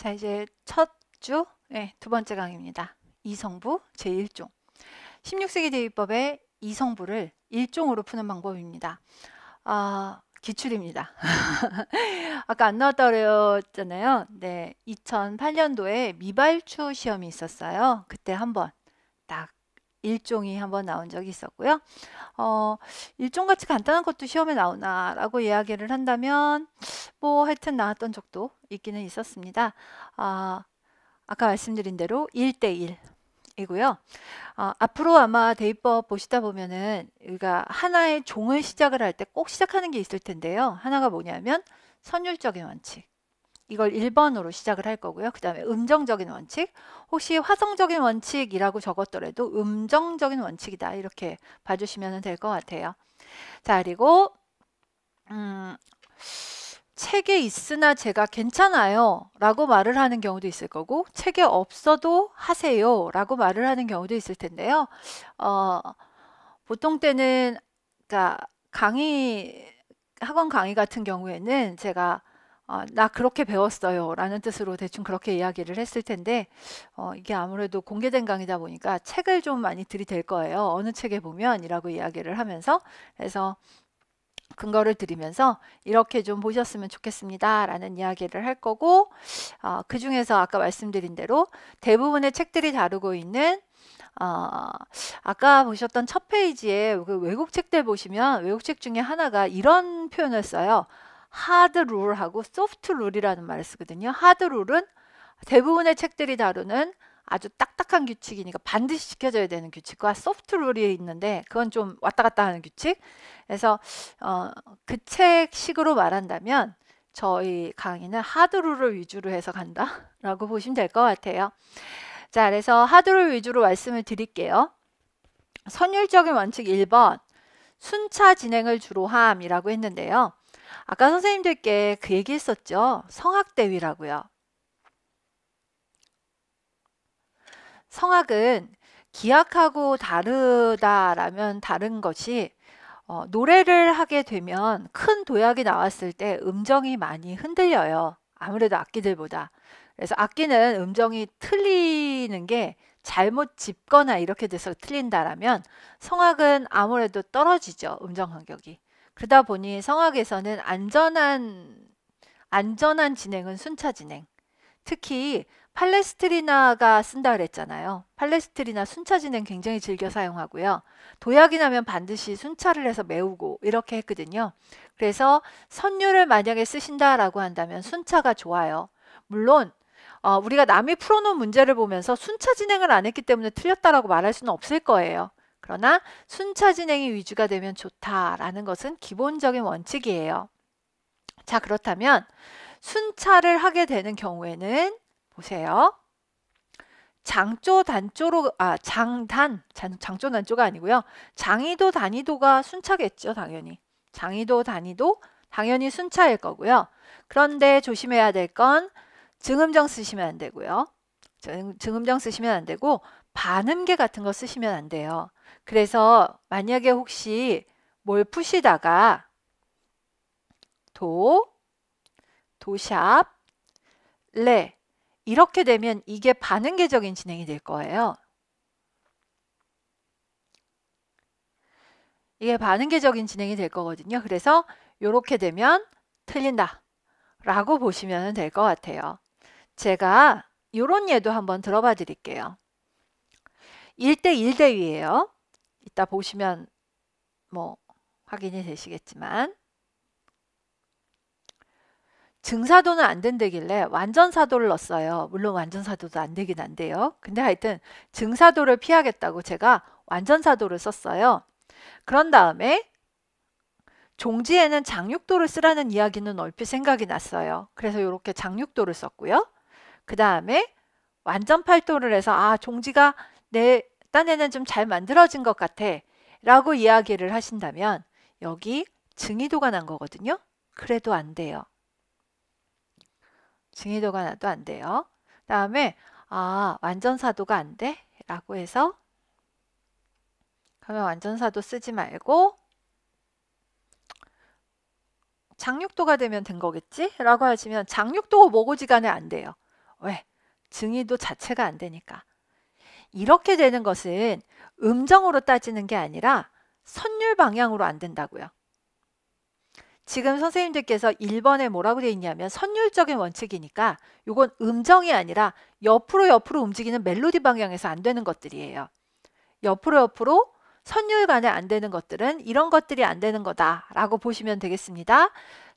자, 이제 첫 주, 네, 두 번째 강의입니다. 이성부 제1종. 16세기 대위법의 이성부를 1종으로 푸는 방법입니다. 기출입니다. 아까 안 나왔다 그랬잖아요. 네, 2008년도에 미발추 시험이 있었어요. 그때 한번 딱 1종이 한번 나온 적이 있었고요. 일종같이 간단한 것도 시험에 나오나 라고 이야기를 한다면 뭐 하여튼 나왔던 적도 있기는 있었습니다. 아까 말씀드린 대로 1대1 이고요. 앞으로 아마 대입법 보시다 보면은 우리가 하나의 종을 시작을 할 때 꼭 시작하는 게 있을 텐데요. 하나가 뭐냐면 선율적인 원칙. 이걸 1번으로 시작을 할 거고요. 그 다음에 음정적인 원칙. 혹시 화성적인 원칙이라고 적었더라도 음정적인 원칙이다. 이렇게 봐주시면 될 것 같아요. 자, 그리고 책에 있으나 제가 괜찮아요 라고 말을 하는 경우도 있을 거고, 책에 없어도 하세요 라고 말을 하는 경우도 있을 텐데요. 보통 때는 그러니까 학원 강의 같은 경우에는 제가 나 그렇게 배웠어요 라는 뜻으로 대충 그렇게 이야기를 했을 텐데, 이게 아무래도 공개된 강의다 보니까 책을 좀 많이 들이댈 거예요. 어느 책에 보면 이라고 이야기를 하면서. 그래서 근거를 드리면서 이렇게 좀 보셨으면 좋겠습니다 라는 이야기를 할 거고, 그 중에서 아까 말씀드린 대로 대부분의 책들이 다루고 있는 아까 보셨던 첫 페이지에 그 외국 책들 보시면 외국 책 중에 하나가 이런 표현을 써요. 하드 룰하고 소프트 룰이라는 말을 쓰거든요. 하드 룰은 대부분의 책들이 다루는 아주 딱딱한 규칙이니까 반드시 지켜져야 되는 규칙과, 소프트 룰이 있는데 그건 좀 왔다 갔다 하는 규칙. 그래서 그 책식으로 말한다면 저희 강의는 하드 룰을 위주로 해서 간다 라고 보시면 될 것 같아요. 자, 그래서 하드 룰 위주로 말씀을 드릴게요. 선율적인 원칙 1번, 순차 진행을 주로 함이라고 했는데요. 아까 선생님들께 그 얘기 했었죠. 성악대위라고요. 성악은 기악하고 다르다라면 다른 것이, 노래를 하게 되면 큰 도약이 나왔을 때 음정이 많이 흔들려요. 아무래도 악기들보다. 그래서 악기는 음정이 틀리는 게 잘못 짚거나 이렇게 돼서 틀린다라면, 성악은 아무래도 떨어지죠. 음정 간격이. 그러다 보니 성악에서는 안전한 진행은 순차 진행. 특히 팔레스트리나가 쓴다 그랬잖아요. 팔레스트리나 순차 진행 굉장히 즐겨 사용하고요. 도약이 나면 반드시 순차를 해서 메우고 이렇게 했거든요. 그래서 선율을 만약에 쓰신다라고 한다면 순차가 좋아요. 물론 우리가 남이 풀어놓은 문제를 보면서 순차 진행을 안 했기 때문에 틀렸다라고 말할 수는 없을 거예요. 그러나 순차 진행이 위주가 되면 좋다라는 것은 기본적인 원칙이에요. 자, 그렇다면 순차를 하게 되는 경우에는 보세요. 장조 단조로 장조 단조가 아니고요. 장이도 단위도가 순차겠죠, 당연히. 장이도 단위도 당연히 순차일 거고요. 그런데 조심해야 될 건 증음정 쓰시면 안 되고요. 증음정 쓰시면 안 되고 반음계 같은 거 쓰시면 안 돼요. 그래서 만약에 혹시 뭘 푸시다가 도샵, 레 이렇게 되면 이게 반음계적인 진행이 될 거예요. 이게 반음계적인 진행이 될 거거든요. 그래서 이렇게 되면 틀린다 라고 보시면 될 것 같아요. 제가 이런 예도 한번 들어봐 드릴게요. 1대 1대위예요. 이따 보시면 뭐 확인이 되시겠지만, 증사도는 안 된다길래 완전사도를 넣었어요. 물론 완전사도도 안 되긴 한데요. 근데 하여튼 증사도를 피하겠다고 제가 완전사도를 썼어요. 그런 다음에 종지에는 장육도를 쓰라는 이야기는 얼핏 생각이 났어요. 그래서 이렇게 장육도를 썼고요. 그 다음에 완전팔도를 해서 종지가 내 딴에는 좀 잘 만들어진 것 같아 라고 이야기를 하신다면 여기 증이도가 난 거거든요. 그래도 안 돼요. 증이도가 나도 안 돼요. 다음에 완전사도가 안 돼? 라고 해서 그러면 완전사도 쓰지 말고 장육도가 되면 된 거겠지? 라고 하시면 장육도가 뭐고지간에 안 돼요. 왜? 증의도 자체가 안 되니까. 이렇게 되는 것은 음정으로 따지는 게 아니라 선율 방향으로 안 된다고요. 지금 선생님들께서 1번에 뭐라고 되어 있냐면 선율적인 원칙이니까 이건 음정이 아니라 옆으로 움직이는 멜로디 방향에서 안 되는 것들이에요. 옆으로 선율 간에 안 되는 것들은 이런 것들이 안 되는 거다라고 보시면 되겠습니다.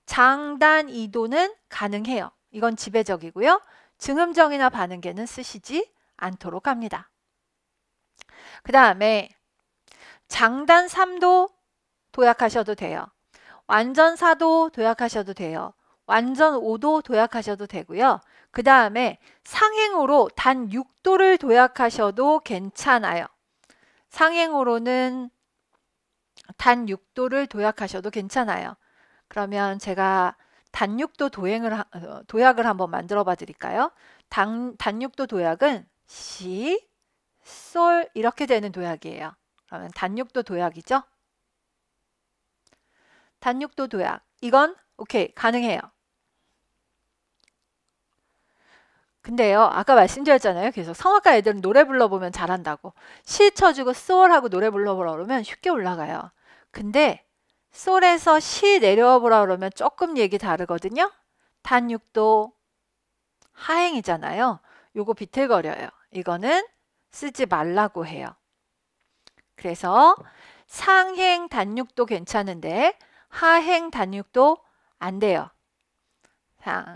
장단 이도는 가능해요. 이건 지배적이고요. 증음정이나 반응계는 쓰시지 않도록 합니다. 그 다음에 장단 3도 도약하셔도 돼요. 완전 4도 도약하셔도 돼요. 완전 5도 도약하셔도 되고요. 그 다음에 상행으로 단 6도를 도약하셔도 괜찮아요. 상행으로는 단 6도를 도약하셔도 괜찮아요. 그러면 제가 단 6도 도약을 한번 만들어 봐 드릴까요? 단 6도 도약은 시, 솔 이렇게 되는 도약이에요. 그러면 단 6도 도약이죠? 단 6도 도약. 이건 오케이, 가능해요. 근데요, 아까 말씀드렸잖아요. 계속 성악가 애들은 노래 불러보면 잘한다고. 시 쳐주고 솔하고 노래 불러보라 그러면 쉽게 올라가요. 근데 솔에서 시 내려와 보라 그러면 조금 얘기 다르거든요. 단 6도 하행이잖아요. 요거 비틀거려요. 이거는 쓰지 말라고 해요. 그래서 상행 단 6도 괜찮은데 하행 단 6도 안 돼요.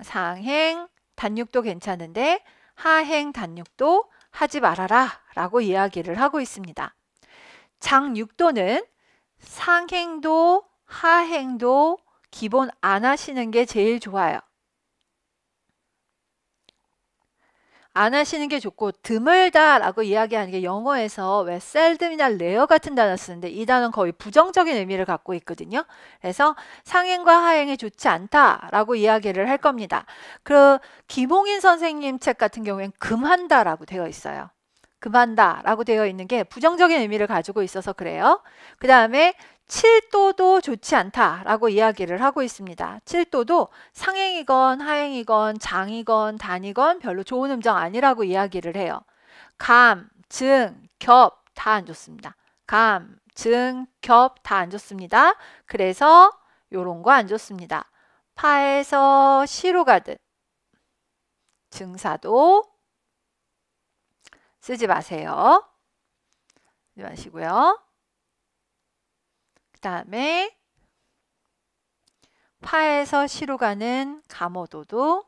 상행 단육도 괜찮은데 하행 단육도 하지 말아라 라고 이야기를 하고 있습니다. 장육도는 상행도 하행도 기본 안 하시는 게 제일 좋아요. 안 하시는 게 좋고 드물다 라고 이야기하는 게 영어에서 왜 셀듬이나 레어 같은 단어 쓰는데 이 단어는 거의 부정적인 의미를 갖고 있거든요. 그래서 상행과 하행이 좋지 않다 라고 이야기를 할 겁니다. 그 김홍인 선생님 책 같은 경우엔 금한다 라고 되어 있어요. 금한다 라고 되어 있는 게 부정적인 의미를 가지고 있어서 그래요. 그 다음에 7도도 좋지 않다라고 이야기를 하고 있습니다. 7도도 상행이건 하행이건 장이건 단이건 별로 좋은 음정 아니라고 이야기를 해요. 감, 증, 겹 다 안 좋습니다. 감, 증, 겹 다 안 좋습니다. 그래서 요런 거 안 좋습니다. 파에서 시로 가듯 증사도 쓰지 마세요. 쓰지 마시고요. 그 다음에 파에서 시로 가는 감오도도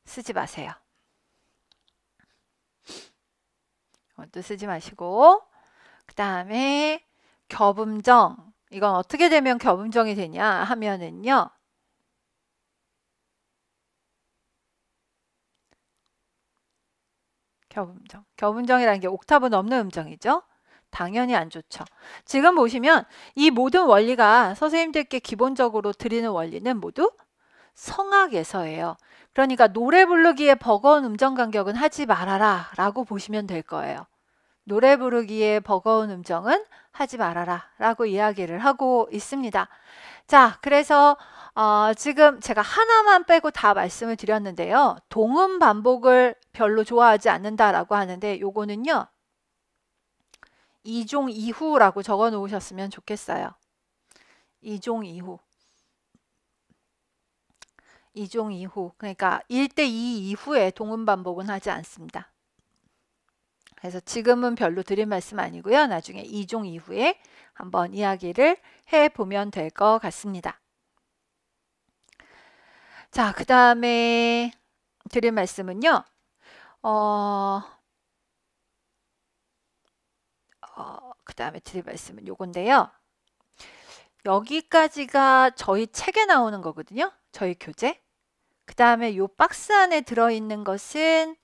쓰지 마세요. 이것도 쓰지 마시고 그 다음에 겹음정 이건 어떻게 되면 겹음정이 되냐 하면은요. 겹음정. 겹음정이라는 게 옥타브 넘는 음정이죠. 당연히 안 좋죠. 지금 보시면 이 모든 원리가 선생님들께 기본적으로 드리는 원리는 모두 성악에서예요. 그러니까 노래 부르기에 버거운 음정 간격은 하지 말아라 라고 보시면 될 거예요. 노래 부르기에 버거운 음정은 하지 말아라 라고 이야기를 하고 있습니다. 자, 그래서 지금 제가 하나만 빼고 다 말씀을 드렸는데요. 동음 반복을 별로 좋아하지 않는다라고 하는데 요거는요. 2종 이후라고 적어 놓으셨으면 좋겠어요. 2종 이후. 2종 이후. 그러니까 1대 2 이후에 동음 반복은 하지 않습니다. 그래서 지금은 별로 드릴 말씀 아니고요. 나중에 2종 이후에 한번 이야기를 해보면 될 것 같습니다. 자, 그 다음에 드릴 말씀은요. 그 다음에 드릴 말씀은 요건데요. 여기까지가 저희 책에 나오는 거거든요. 저희 교재. 그 다음에 요 박스 안에 들어있는 것은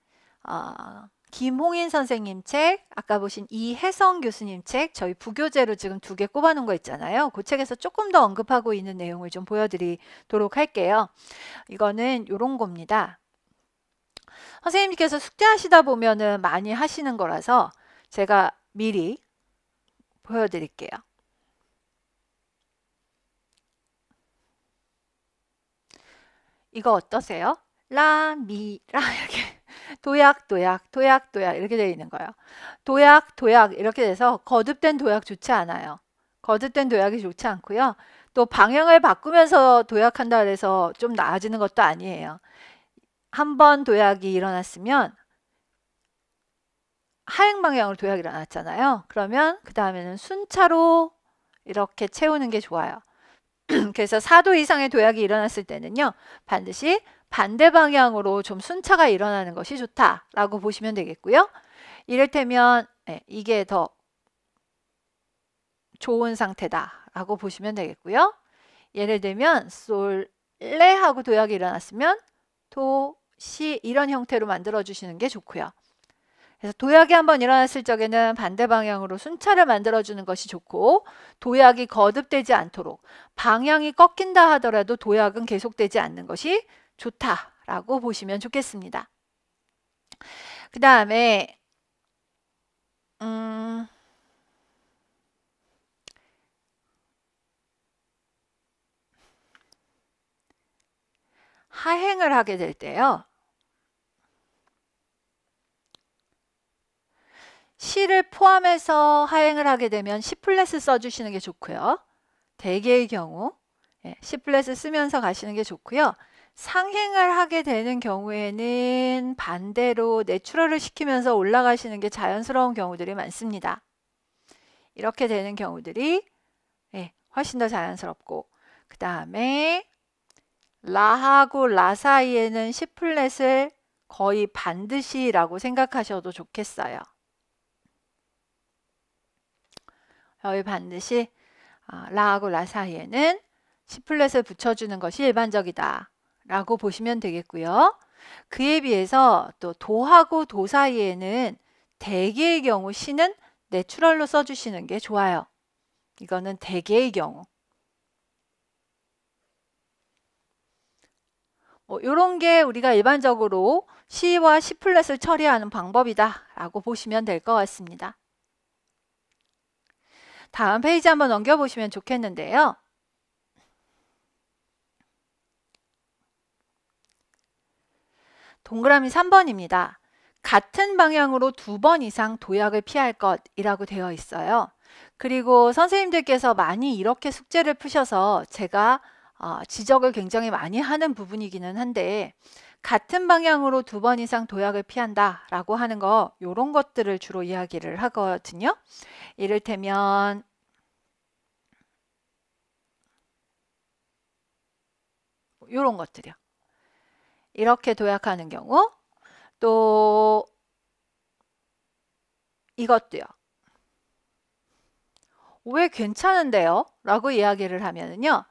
김홍인 선생님 책, 아까 보신 이혜성 교수님 책, 저희 부교재로 지금 2개 꼽아놓은 거 있잖아요. 그 책에서 조금 더 언급하고 있는 내용을 좀 보여드리도록 할게요. 이거는 요런 겁니다. 선생님께서 숙제하시다 보면은 많이 하시는 거라서 제가 미리 보여드릴게요. 이거 어떠세요? 라, 미, 라 이렇게 도약, 도약, 도약, 도약 이렇게 되어 있는 거예요. 도약, 도약 이렇게 돼서 거듭된 도약 좋지 않아요. 거듭된 도약이 좋지 않고요. 또 방향을 바꾸면서 도약한다 그래서 좀 나아지는 것도 아니에요. 한 번 도약이 일어났으면 하행 방향으로 도약이 일어났잖아요. 그러면 그 다음에는 순차로 이렇게 채우는 게 좋아요. 그래서 4도 이상의 도약이 일어났을 때는요. 반드시 반대 방향으로 좀 순차가 일어나는 것이 좋다라고 보시면 되겠고요. 이를테면 이게 더 좋은 상태다라고 보시면 되겠고요. 예를 들면 솔, 레 하고 도약이 일어났으면 도, 시 이런 형태로 만들어 주시는 게 좋고요. 그래서 도약이 한번 일어났을 적에는 반대 방향으로 순차를 만들어 주는 것이 좋고 도약이 거듭되지 않도록 방향이 꺾인다 하더라도 도약은 계속되지 않는 것이 좋다라고 보시면 좋겠습니다. 그 다음에 하행을 하게 될 때요. 시를 포함해서 하행을 하게 되면 시 플랫을 써주시는 게 좋고요. 대개의 경우 시 플랫을 쓰면서 가시는 게 좋고요. 상행을 하게 되는 경우에는 반대로 내추럴을 시키면서 올라가시는 게 자연스러운 경우들이 많습니다. 이렇게 되는 경우들이 훨씬 더 자연스럽고 그 다음에 라하고 라 사이에는 C 플랫을 거의 반드시라고 생각하셔도 좋겠어요. 거의 반드시 라하고 라 사이에는 C 플랫을 붙여주는 것이 일반적이다 라고 보시면 되겠고요. 그에 비해서 또 도하고 도 사이에는 대개의 경우 C는 내추럴로 써주시는 게 좋아요. 이거는 대개의 경우. 이런 게 우리가 일반적으로 C와 C 플랫을 처리하는 방법이다 라고 보시면 될 것 같습니다. 다음 페이지 한번 넘겨보시면 좋겠는데요. 동그라미 3번입니다. 같은 방향으로 2번 이상 도약을 피할 것이라고 되어 있어요. 그리고 선생님들께서 많이 이렇게 숙제를 푸셔서 제가 지적을 굉장히 많이 하는 부분이기는 한데 같은 방향으로 2번 이상 도약을 피한다 라고 하는 거 이런 것들을 주로 이야기를 하거든요. 이를테면 이런 것들이요. 이렇게 도약하는 경우 또 이것도요. 왜 괜찮은데요? 라고 이야기를 하면은요.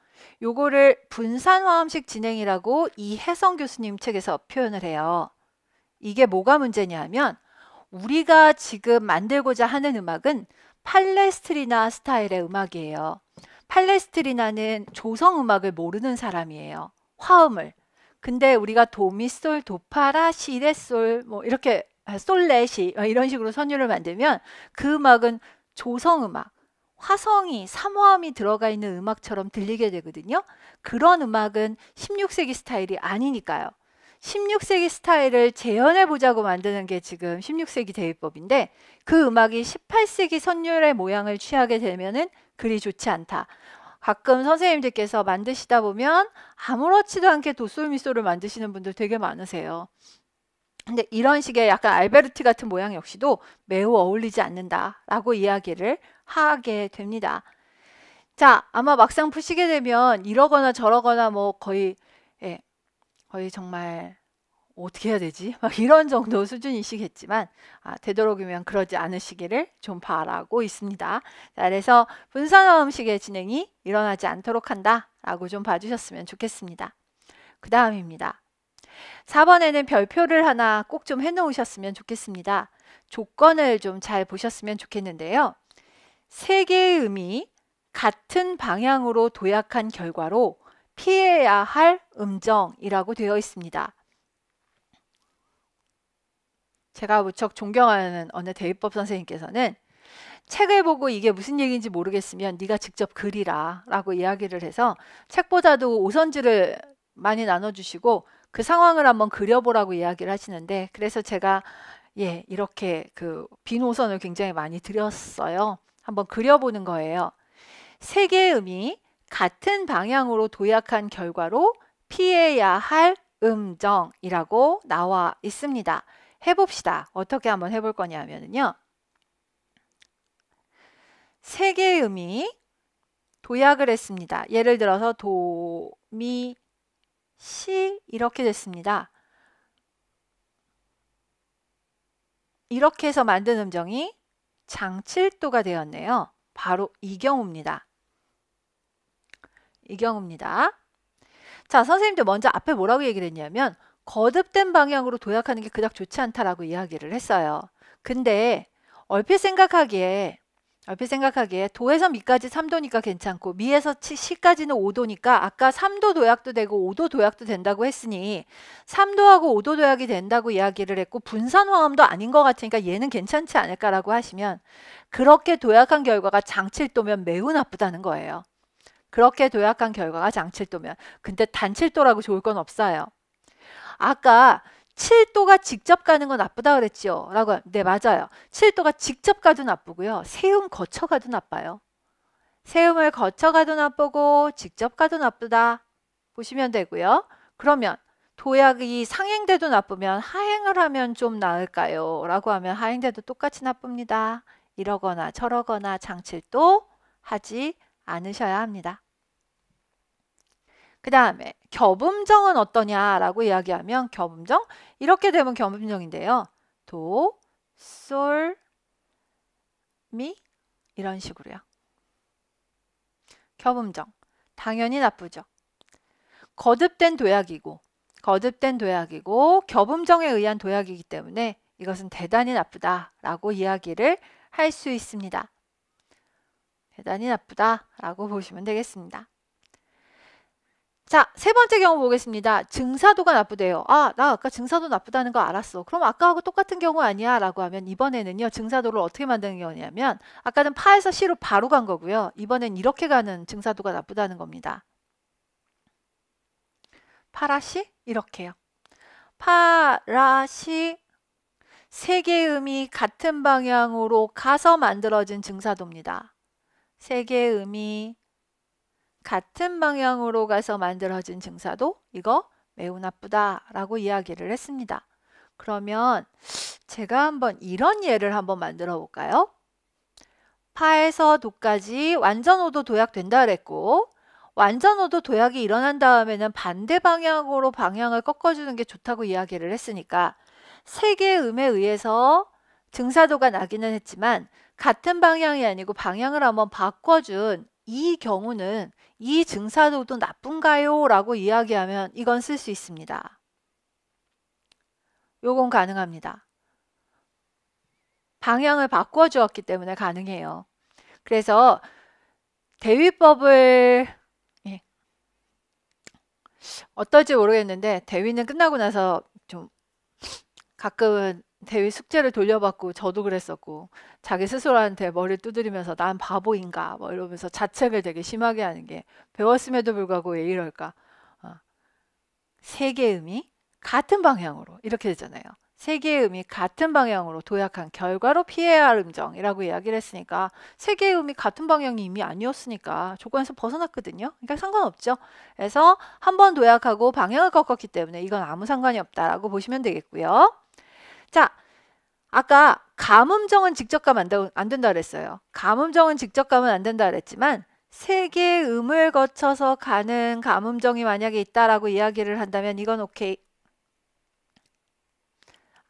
요거를 분산화음식 진행이라고 이혜성 교수님 책에서 표현을 해요. 이게 뭐가 문제냐면 우리가 지금 만들고자 하는 음악은 팔레스트리나 스타일의 음악이에요. 팔레스트리나는 조성 음악을 모르는 사람이에요. 화음을. 근데 우리가 도미솔, 도파라, 시레솔 뭐 이렇게 솔레시 이런 식으로 선율을 만들면 그 음악은 조성 음악, 화성이, 삼화음이 들어가 있는 음악처럼 들리게 되거든요. 그런 음악은 16세기 스타일이 아니니까요. 16세기 스타일을 재현해 보자고 만드는 게 지금 16세기 대위법인데 그 음악이 18세기 선율의 모양을 취하게 되면은 그리 좋지 않다. 가끔 선생님들께서 만드시다 보면 아무렇지도 않게 도솔미솔을 만드시는 분들 되게 많으세요. 근데 이런 식의 약간 알베르티 같은 모양 역시도 매우 어울리지 않는다라고 이야기를 하게 됩니다. 자, 아마 막상 푸시게 되면 이러거나 저러거나 뭐 거의 정말 어떻게 해야 되지? 막 이런 정도 수준이시겠지만 되도록이면 그러지 않으시기를 좀 바라고 있습니다. 자, 그래서 분산화 음식의 진행이 일어나지 않도록 한다라고 좀 봐주셨으면 좋겠습니다. 그 다음입니다. 4번에는 별표를 하나 꼭 좀 해놓으셨으면 좋겠습니다. 조건을 좀 잘 보셨으면 좋겠는데요. 세 개의 음이 같은 방향으로 도약한 결과로 피해야 할 음정이라고 되어 있습니다. 제가 무척 존경하는 어느 대위법 선생님께서는 책을 보고 이게 무슨 얘기인지 모르겠으면 네가 직접 그리라 라고 이야기를 해서 책보다도 오선지를 많이 나눠주시고 그 상황을 한번 그려보라고 이야기를 하시는데, 그래서 제가 이렇게 그 비노선을 굉장히 많이 드렸어요. 한번 그려보는 거예요. 세 개의 음이 같은 방향으로 도약한 결과로 피해야 할 음정이라고 나와 있습니다. 해봅시다. 어떻게 한번 해볼 거냐면요. 세 개의 음이 도약을 했습니다. 예를 들어서 도, 미, 시 이렇게 됐습니다. 이렇게 해서 만든 음정이 장칠도가 되었네요. 바로 이 경우입니다. 이 경우입니다. 자, 선생님들 먼저 앞에 뭐라고 얘기를 했냐면 거듭된 방향으로 도약하는 게 그닥 좋지 않다라고 이야기를 했어요. 근데 얼핏 생각하기에 도에서 미까지 3도니까 괜찮고 미에서 시까지는 5도니까 아까 3도 도약도 되고 5도 도약도 된다고 했으니 3도하고 5도 도약이 된다고 이야기를 했고 분산화음도 아닌 것 같으니까 얘는 괜찮지 않을까라고 하시면 그렇게 도약한 결과가 장칠도면 매우 나쁘다는 거예요. 그렇게 도약한 결과가 장칠도면. 근데 단칠도라고 좋을 건 없어요. 아까 7도가 직접 가는 건 나쁘다 그랬죠? 라고. 네, 맞아요. 7도가 직접 가도 나쁘고요. 세음 거쳐 가도 나빠요. 세음을 거쳐 가도 나쁘고 직접 가도 나쁘다 보시면 되고요. 그러면 도약이 상행돼도 나쁘면 하행을 하면 좀 나을까요? 라고 하면 하행돼도 똑같이 나쁩니다. 이러거나 저러거나 장칠도 하지 않으셔야 합니다. 그 다음에 겹음정은 어떠냐라고 이야기하면 겹음정 이렇게 되면 겹음정인데요. 도, 솔, 미 이런 식으로요. 겹음정 당연히 나쁘죠. 거듭된 도약이고 겹음정에 의한 도약이기 때문에 이것은 대단히 나쁘다라고 이야기를 할 수 있습니다. 대단히 나쁘다라고 보시면 되겠습니다. 자, 세 번째 경우 보겠습니다. 증사도가 나쁘대요. 아, 나 아까 증사도 나쁘다는 거 알았어. 그럼 아까하고 똑같은 경우 아니야? 라고 하면 이번에는요. 증사도를 어떻게 만드는 경우냐면 아까는 파에서 시로 바로 간 거고요. 이번엔 이렇게 가는 증사도가 나쁘다는 겁니다. 파라시? 이렇게요. 파라시 세 개의 음이 같은 방향으로 가서 만들어진 증사도입니다. 세 개의 음이 같은 방향으로 가서 만들어진 증사도 이거 매우 나쁘다라고 이야기를 했습니다. 그러면 제가 한번 이런 예를 한번 만들어 볼까요? 파에서 도까지 완전 5도 도약된다 그랬고 완전 5도 도약이 일어난 다음에는 반대 방향으로 방향을 꺾어주는 게 좋다고 이야기를 했으니까 세 개의 음에 의해서 증사도가 나기는 했지만 같은 방향이 아니고 방향을 한번 바꿔준 이 경우는 이 증사도도 나쁜가요? 라고 이야기하면 이건 쓸 수 있습니다. 요건 가능합니다. 방향을 바꿔주었기 때문에 가능해요. 그래서 대위법을 어떨지 모르겠는데 대위는 끝나고 나서 좀 가끔은 대위 숙제를 돌려받고 저도 그랬었고 자기 스스로한테 머리를 두드리면서 난 바보인가 뭐 이러면서 자책을 되게 심하게 하는 게 배웠음에도 불구하고 왜 이럴까 세 개의 음이 같은 방향으로 이렇게 되잖아요. 세 개의 음이 같은 방향으로 도약한 결과로 피해야 할 음정이라고 이야기를 했으니까 세 개의 음이 같은 방향이 이미 아니었으니까 조건에서 벗어났거든요. 그러니까 상관없죠. 그래서 한 번 도약하고 방향을 꺾었기 때문에 이건 아무 상관이 없다라고 보시면 되겠고요. 자, 아까 감음정은 직접 가면 안 된다 그랬어요. 감음정은 직접 가면 안 된다 그랬지만 세 개의 음을 거쳐서 가는 감음정이 만약에 있다라고 이야기를 한다면 이건 오케이.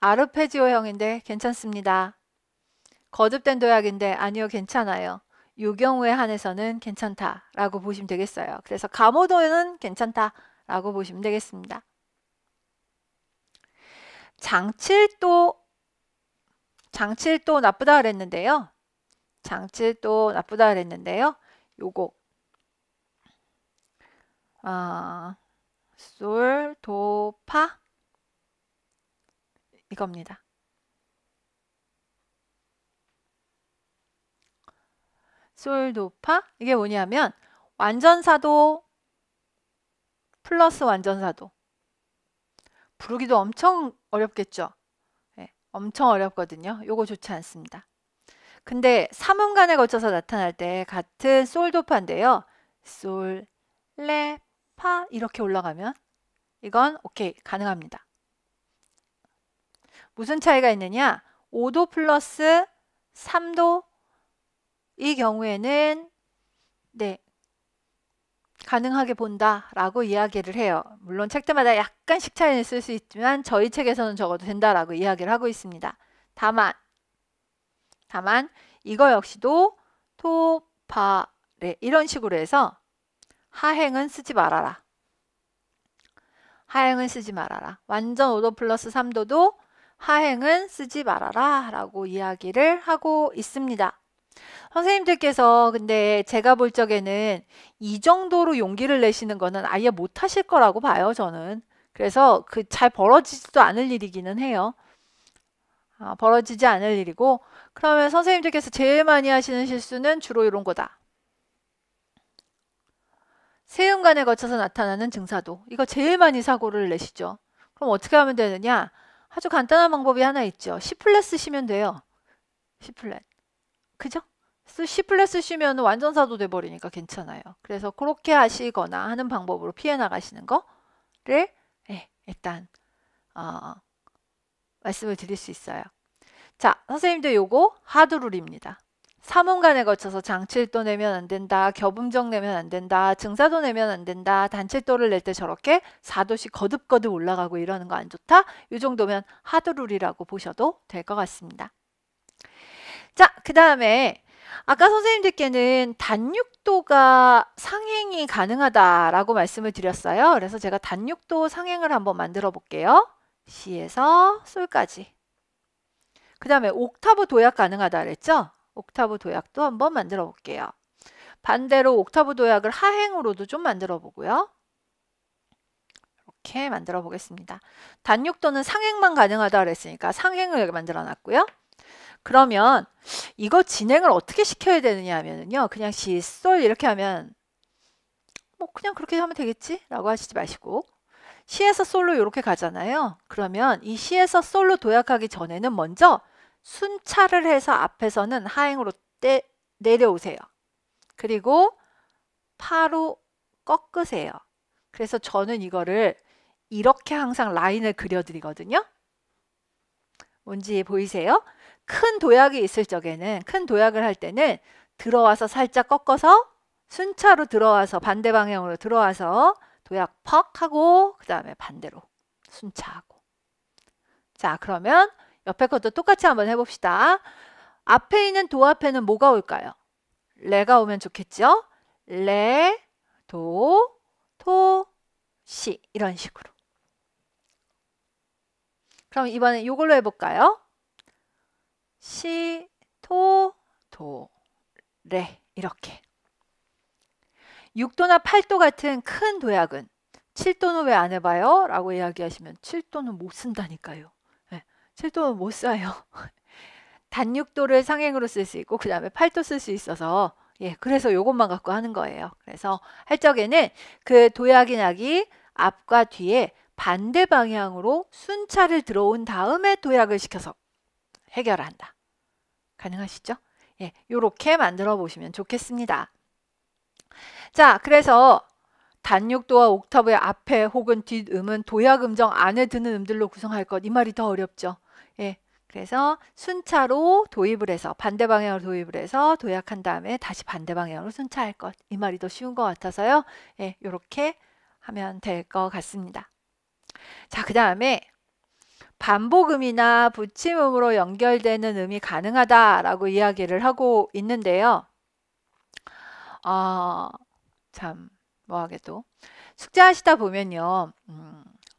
아르페지오형인데 괜찮습니다. 거듭된 도약인데 아니요 괜찮아요. 이 경우에 한해서는 괜찮다라고 보시면 되겠어요. 그래서 감오도는 괜찮다라고 보시면 되겠습니다. 장칠도 나쁘다 그랬는데요. 장칠도 나쁘다 그랬는데요. 요거 솔, 도, 파 이겁니다. 솔, 도, 파 이게 뭐냐면 완전사도 플러스 완전사도 부르기도 엄청 어렵겠죠. 예, 엄청 어렵거든요. 요거 좋지 않습니다. 근데 3음간에 거쳐서 나타날 때 같은 솔도파인데요. 솔, 레, 파 이렇게 올라가면 이건 오케이 가능합니다. 무슨 차이가 있느냐? 5도 플러스 3도 이 경우에는 네 가능하게 본다라고 이야기를 해요. 물론 책들마다 약간씩 차이는 있을 수 있지만 저희 책에서는 적어도 된다라고 이야기를 하고 있습니다. 다만 이거 역시도 토, 파, 레 이런 식으로 해서 하행은 쓰지 말아라. 하행은 쓰지 말아라. 완전 5도 플러스 3도도 하행은 쓰지 말아라 라고 이야기를 하고 있습니다. 선생님들께서 근데 제가 볼 적에는 이 정도로 용기를 내시는 거는 아예 못 하실 거라고 봐요, 저는. 그래서 그 잘 벌어지지도 않을 일이기는 해요. 벌어지지 않을 일이고, 그러면 선생님들께서 제일 많이 하시는 실수는 주로 이런 거다. 세음간에 거쳐서 나타나는 증사도. 이거 제일 많이 사고를 내시죠. 그럼 어떻게 하면 되느냐? 아주 간단한 방법이 하나 있죠. C 플랫 쓰시면 돼요. C 플랫. 그죠? C 플랫 쓰시면 완전사도 돼버리니까 괜찮아요. 그래서 그렇게 하시거나 하는 방법으로 피해 나가시는 거를 일단 말씀을 드릴 수 있어요. 자, 선생님들 요거 하드룰입니다. 3음간에 거쳐서 장칠도 내면 안 된다. 겹음정 내면 안 된다. 증사도 내면 안 된다. 단칠도를 낼 때 저렇게 4도씩 거듭거듭 올라가고 이러는 거 안 좋다. 이 정도면 하드룰이라고 보셔도 될 것 같습니다. 자, 그 다음에 아까 선생님들께는 단육도가 상행이 가능하다라고 말씀을 드렸어요. 그래서 제가 단육도 상행을 한번 만들어 볼게요. C에서 솔까지. 그 다음에 옥타브 도약 가능하다 그랬죠? 옥타브 도약도 한번 만들어 볼게요. 반대로 옥타브 도약을 하행으로도 좀 만들어 보고요. 이렇게 만들어 보겠습니다. 단육도는 상행만 가능하다 그랬으니까 상행을 만들어 놨고요. 그러면 이거 진행을 어떻게 시켜야 되느냐 하면요. 그냥 시, 솔 이렇게 하면 뭐 그냥 그렇게 하면 되겠지? 라고 하시지 마시고 시에서 솔로 이렇게 가잖아요. 그러면 이 시에서 솔로 도약하기 전에는 먼저 순차를 해서 앞에서는 하행으로 내려오세요. 그리고 파로 꺾으세요. 그래서 저는 이거를 이렇게 항상 라인을 그려드리거든요. 뭔지 보이세요? 큰 도약이 있을 적에는 큰 도약을 할 때는 들어와서 살짝 꺾어서 순차로 들어와서 반대 방향으로 들어와서 도약 퍽 하고 그 다음에 반대로 순차하고. 자, 그러면 옆에 것도 똑같이 한번 해봅시다. 앞에 있는 도 앞에는 뭐가 올까요? 레가 오면 좋겠죠? 레, 도, 토, 시 이런 식으로. 그럼 이번에 이걸로 해볼까요? 시, 토, 도, 레 이렇게. 6도나 8도 같은 큰 도약은 7도는 왜 안 해봐요? 라고 이야기하시면 7도는 못 쓴다니까요. 네, 7도는 못 써요. 단육도를 상행으로 쓸 수 있고 그 다음에 8도 쓸 수 있어서 그래서 이것만 갖고 하는 거예요. 그래서 할 적에는 그 도약이 나기 앞과 뒤에 반대 방향으로 순차를 들어온 다음에 도약을 시켜서 해결한다. 가능하시죠? 요렇게 만들어 보시면 좋겠습니다. 자, 그래서 단육도와 옥타브의 앞에 혹은 뒷음은 도약음정 안에 드는 음들로 구성할 것. 이 말이 더 어렵죠. 그래서 순차로 도입을 해서 반대 방향으로 도입을 해서 도약한 다음에 다시 반대 방향으로 순차할 것. 이 말이 더 쉬운 것 같아서요. 이렇게 하면 될 것 같습니다. 자, 그 다음에 반복음이나 붙임음으로 연결되는 음이 가능하다라고 이야기를 하고 있는데요. 참 뭐하게도 숙제하시다 보면요.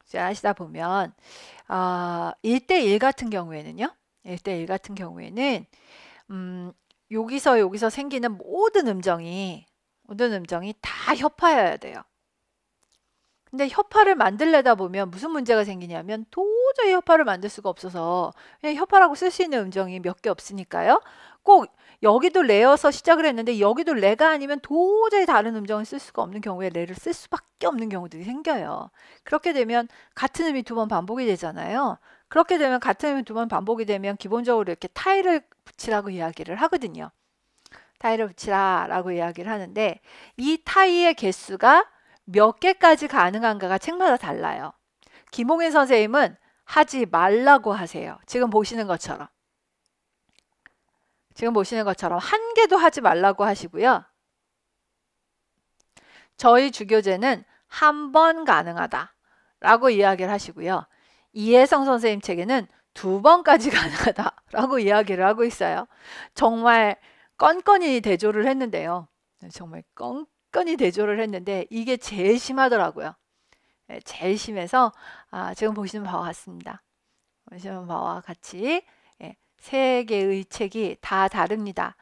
숙제하시다 보면 1대1 같은 경우에는요. 1대1 같은 경우에는 여기서 생기는 모든 음정이 다 협하여야 돼요. 근데 협파를 만들려다 보면 무슨 문제가 생기냐면 도저히 협파를 만들 수가 없어서 그냥 협파라고 쓸 수 있는 음정이 몇 개 없으니까요. 꼭 여기도 레여서 시작을 했는데 여기도 레가 아니면 도저히 다른 음정을 쓸 수가 없는 경우에 레를 쓸 수밖에 없는 경우들이 생겨요. 그렇게 되면 같은 음이 두 번 반복이 되잖아요. 그렇게 되면 같은 음이 두 번 반복이 되면 기본적으로 이렇게 타이를 붙이라고 이야기를 하거든요. 타이를 붙이라 라고 이야기를 하는데 이 타이의 개수가 몇 개까지 가능한가가 책마다 달라요. 김홍인 선생님은 하지 말라고 하세요. 지금 보시는 것처럼. 한 개도 하지 말라고 하시고요. 저희 주교재는 한 번 가능하다 라고 이야기를 하시고요. 이혜성 선생님 책에는 두 번까지 가능하다 라고 이야기를 하고 있어요. 정말 건건이 대조를 했는데요. 정말 건건이 대조를 했는데 이게 제일 심하더라고요. 제일 심해서 지금 보시는 바와 같습니다. 보시는 바와 같이 세 개의 책이 다 다릅니다.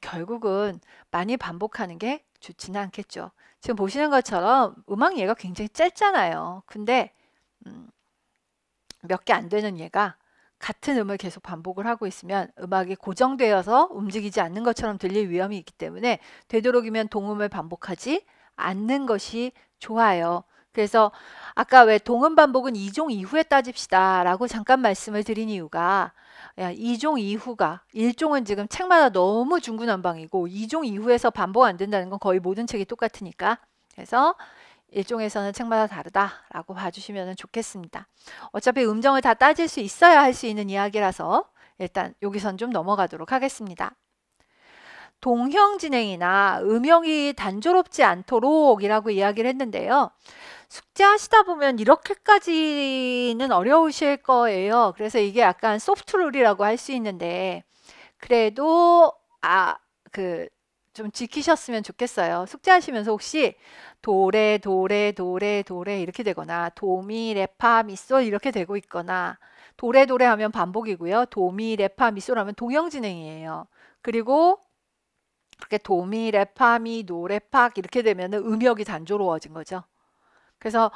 결국은 많이 반복하는 게 좋지는 않겠죠. 지금 보시는 것처럼 음악 예가 굉장히 짧잖아요. 근데 몇 개 안 되는 예가 같은 음을 계속 반복을 하고 있으면 음악이 고정되어서 움직이지 않는 것처럼 들릴 위험이 있기 때문에 되도록이면 동음을 반복하지 않는 것이 좋아요. 그래서 아까 왜 동음 반복은 2종 이후에 따집시다 라고 잠깐 말씀을 드린 이유가 2종 이후가 1종은 지금 책마다 너무 중구난방이고 2종 이후에서 반복 안 된다는 건 거의 모든 책이 똑같으니까 그래서 1종에서는 책마다 다르다라고 봐주시면 좋겠습니다. 어차피 음정을 다 따질 수 있어야 할 수 있는 이야기라서 일단 여기선 좀 넘어가도록 하겠습니다. 동형 진행이나 음역이 단조롭지 않도록 이라고 이야기를 했는데요. 숙제하시다 보면 이렇게까지는 어려우실 거예요. 그래서 이게 약간 소프트 룰이라고 할 수 있는데 그래도 좀 지키셨으면 좋겠어요. 숙제하시면서 혹시 도레 도레 도레 도레 이렇게 되거나 도미 레파 미솔 이렇게 되고 있거나 도레 도레 하면 반복이고요. 도미 레파 미솔 하면 동형 진행이에요. 그리고 그렇게 도미 레파 미 노레팍 이렇게 되면 음역이 단조로워진 거죠. 그래서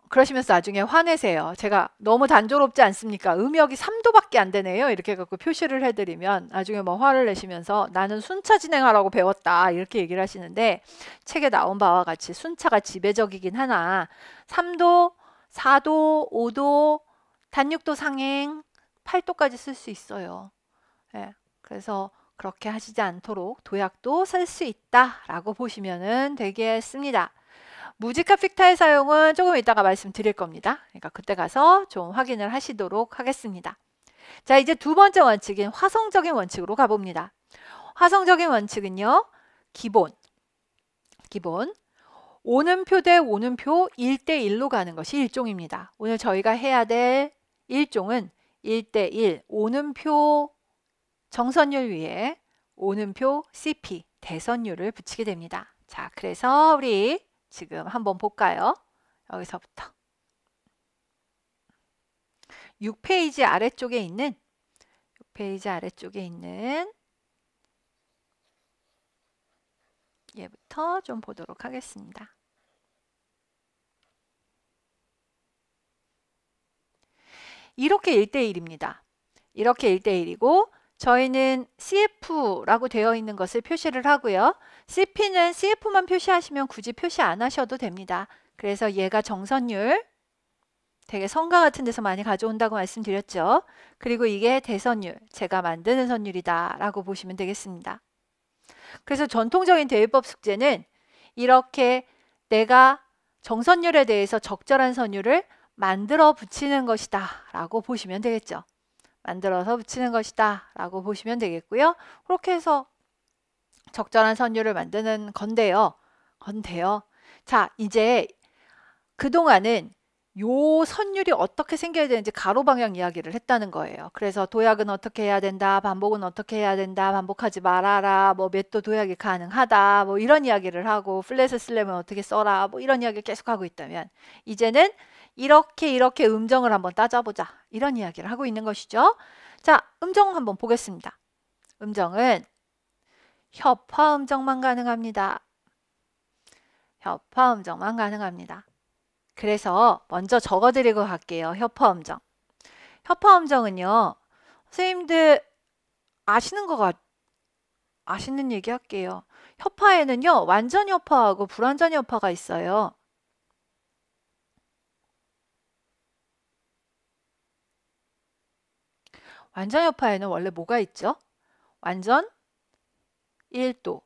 그러시면서 나중에 화내세요. 제가 너무 단조롭지 않습니까? 음역이 3도밖에 안 되네요. 이렇게 갖고 표시를 해드리면 나중에 뭐 화를 내시면서 나는 순차 진행하라고 배웠다 이렇게 얘기를 하시는데 책에 나온 바와 같이 순차가 지배적이긴 하나 3도, 4도, 5도, 단육도 상행 8도까지 쓸 수 있어요. 네, 그래서 그렇게 하시지 않도록 도약도 쓸 수 있다라고 보시면 되겠습니다. 무지카 픽타의 사용은 조금 이따가 말씀드릴 겁니다. 그러니까 그때 가서 좀 확인을 하시도록 하겠습니다. 자, 이제 두 번째 원칙인 화성적인 원칙으로 가봅니다. 화성적인 원칙은요. 기본 오는표 대 오는표 1대1로 가는 것이 1종입니다. 오늘 저희가 해야 될 1종은 1대1 오는표 정선율 위에 오는표 CP 대선율을 붙이게 됩니다. 자, 그래서 우리 지금 한번 볼까요? 여기서부터 6페이지 아래쪽에 있는 얘부터 좀 보도록 하겠습니다. 이렇게 1대1입니다. 이렇게 1대1이고 저희는 CF라고 되어 있는 것을 표시를 하고요. CP는 CF만 표시하시면 굳이 표시 안 하셔도 됩니다. 그래서 얘가 정선율, 되게 성가 같은 데서 많이 가져온다고 말씀드렸죠. 그리고 이게 대선율, 제가 만드는 선율이다 라고 보시면 되겠습니다. 그래서 전통적인 대위법 숙제는 이렇게 내가 정선율에 대해서 적절한 선율을 만들어 붙이는 것이다 라고 보시면 되겠죠. 만들어서 붙이는 것이다 라고 보시면 되겠고요. 그렇게 해서 적절한 선율을 만드는 건데요. 자, 이제 그동안은 요 선율이 어떻게 생겨야 되는지 가로 방향 이야기를 했다는 거예요. 그래서 도약은 어떻게 해야 된다, 반복은 어떻게 해야 된다, 반복하지 말아라, 뭐 몇 도 도약이 가능하다, 뭐 이런 이야기를 하고 플랫을 쓰려면 어떻게 써라, 뭐 이런 이야기를 계속 하고 있다면 이제는 이렇게 음정을 한번 따져보자 이런 이야기를 하고 있는 것이죠. 자, 음정 한번 보겠습니다. 음정은 협화 음정만 가능합니다. 협화음정만 가능합니다. 그래서 먼저 적어드리고 갈게요. 협화음정. 협화음정은요. 선생님들 아시는 얘기 할게요. 협화에는요. 완전 협화하고 불완전 협화가 있어요. 완전 협화에는 원래 뭐가 있죠? 완전 1도,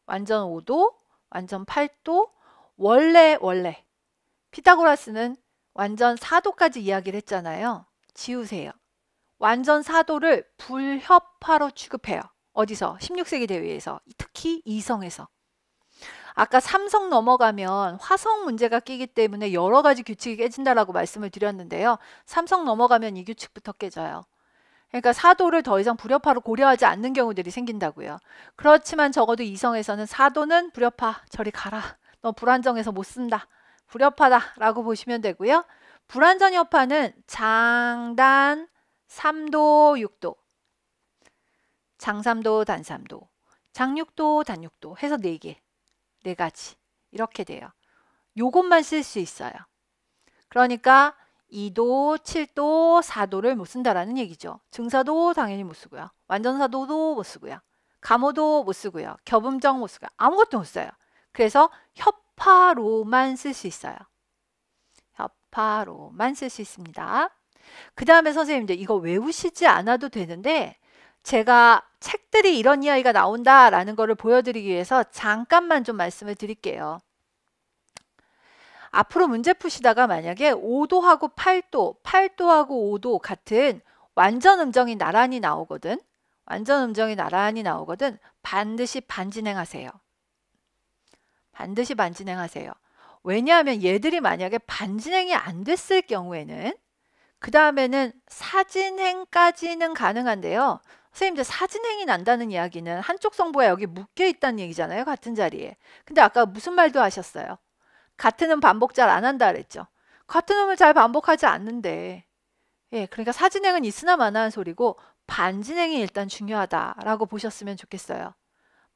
완전 5도, 완전 8도, 원래 피타고라스는 완전 4도까지 이야기를 했잖아요. 지우세요. 완전 4도를 불협화로 취급해요. 어디서? 16세기 대회에서. 특히 이성에서. 아까 삼성 넘어가면 화성 문제가 끼기 때문에 여러 가지 규칙이 깨진다라고 말씀을 드렸는데요. 삼성 넘어가면 이 규칙부터 깨져요. 그러니까 사도를 더 이상 불협화로 고려하지 않는 경우들이 생긴다고요. 그렇지만 적어도 이성에서는 사도는 불협화, 저리 가라. 너 불안정해서 못 쓴다. 불협화다라고 보시면 되고요. 불완전 협화는 장단 3도, 6도, 장3도, 단3도, 장6도, 단6도 해서 4개, 4가지 이렇게 돼요. 요것만 쓸 수 있어요. 그러니까 2도, 7도, 4도를 못 쓴다라는 얘기죠. 증사도 당연히 못 쓰고요. 완전사도도 못 쓰고요. 감호도 못 쓰고요. 겹음정 못 쓰고요. 아무것도 못 써요. 그래서 협화로만 쓸 수 있어요. 협화로만 쓸 수 있습니다. 그 다음에 선생님들 이거 외우시지 않아도 되는데 제가 책들이 이런 이야기가 나온다라는 거를 보여드리기 위해서 잠깐만 좀 말씀을 드릴게요. 앞으로 문제 푸시다가 만약에 5도하고 8도, 8도하고 5도 같은 완전 음정이 나란히 나오거든. 완전 음정이 나란히 나오거든. 반드시 반진행하세요. 반드시 반진행하세요. 왜냐하면 얘들이 만약에 반진행이 안 됐을 경우에는 그 다음에는 사진행까지는 가능한데요. 선생님들 사진행이 난다는 이야기는 한쪽 성부가 여기 묶여 있다는 얘기잖아요. 같은 자리에. 근데 아까 무슨 말도 하셨어요? 같은 음 반복 잘 안 한다 그랬죠. 같은 음을 잘 반복하지 않는데 예, 그러니까 사진행은 있으나 마나한 소리고 반진행이 일단 중요하다라고 보셨으면 좋겠어요.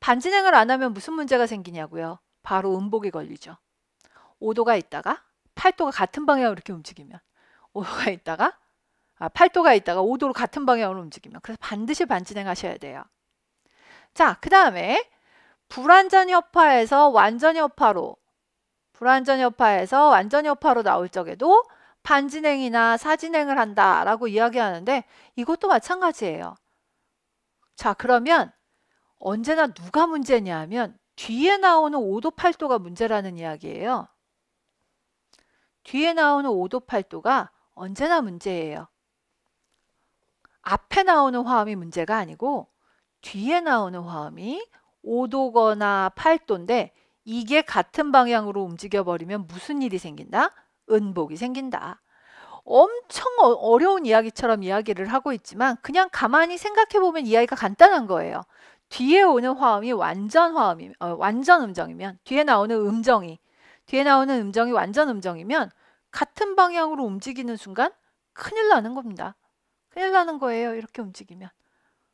반진행을 안 하면 무슨 문제가 생기냐고요. 바로 음복이 걸리죠. 5도가 있다가 8도가 같은 방향으로 이렇게 움직이면 5도가 있다가 8도가 있다가 5도로 같은 방향으로 움직이면 그래서 반드시 반진행 하셔야 돼요. 자, 그 다음에 불완전 협화에서 완전 협화로 불완전 협화에서 완전 협화로 나올 적에도 반진행이나 사진행을 한다라고 이야기하는데 이것도 마찬가지예요. 자, 그러면 언제나 누가 문제냐면 뒤에 나오는 5도, 8도가 문제라는 이야기예요. 뒤에 나오는 5도, 8도가 언제나 문제예요. 앞에 나오는 화음이 문제가 아니고 뒤에 나오는 화음이 5도거나 8도인데 이게 같은 방향으로 움직여 버리면 무슨 일이 생긴다? 은복이 생긴다. 엄청 어려운 이야기처럼 이야기를 하고 있지만 그냥 가만히 생각해 보면 이야기가 간단한 거예요. 뒤에 오는 화음이 완전 음정이면 뒤에 나오는 음정이 완전 음정이면 같은 방향으로 움직이는 순간 큰일 나는 겁니다. 큰일 나는 거예요. 이렇게 움직이면.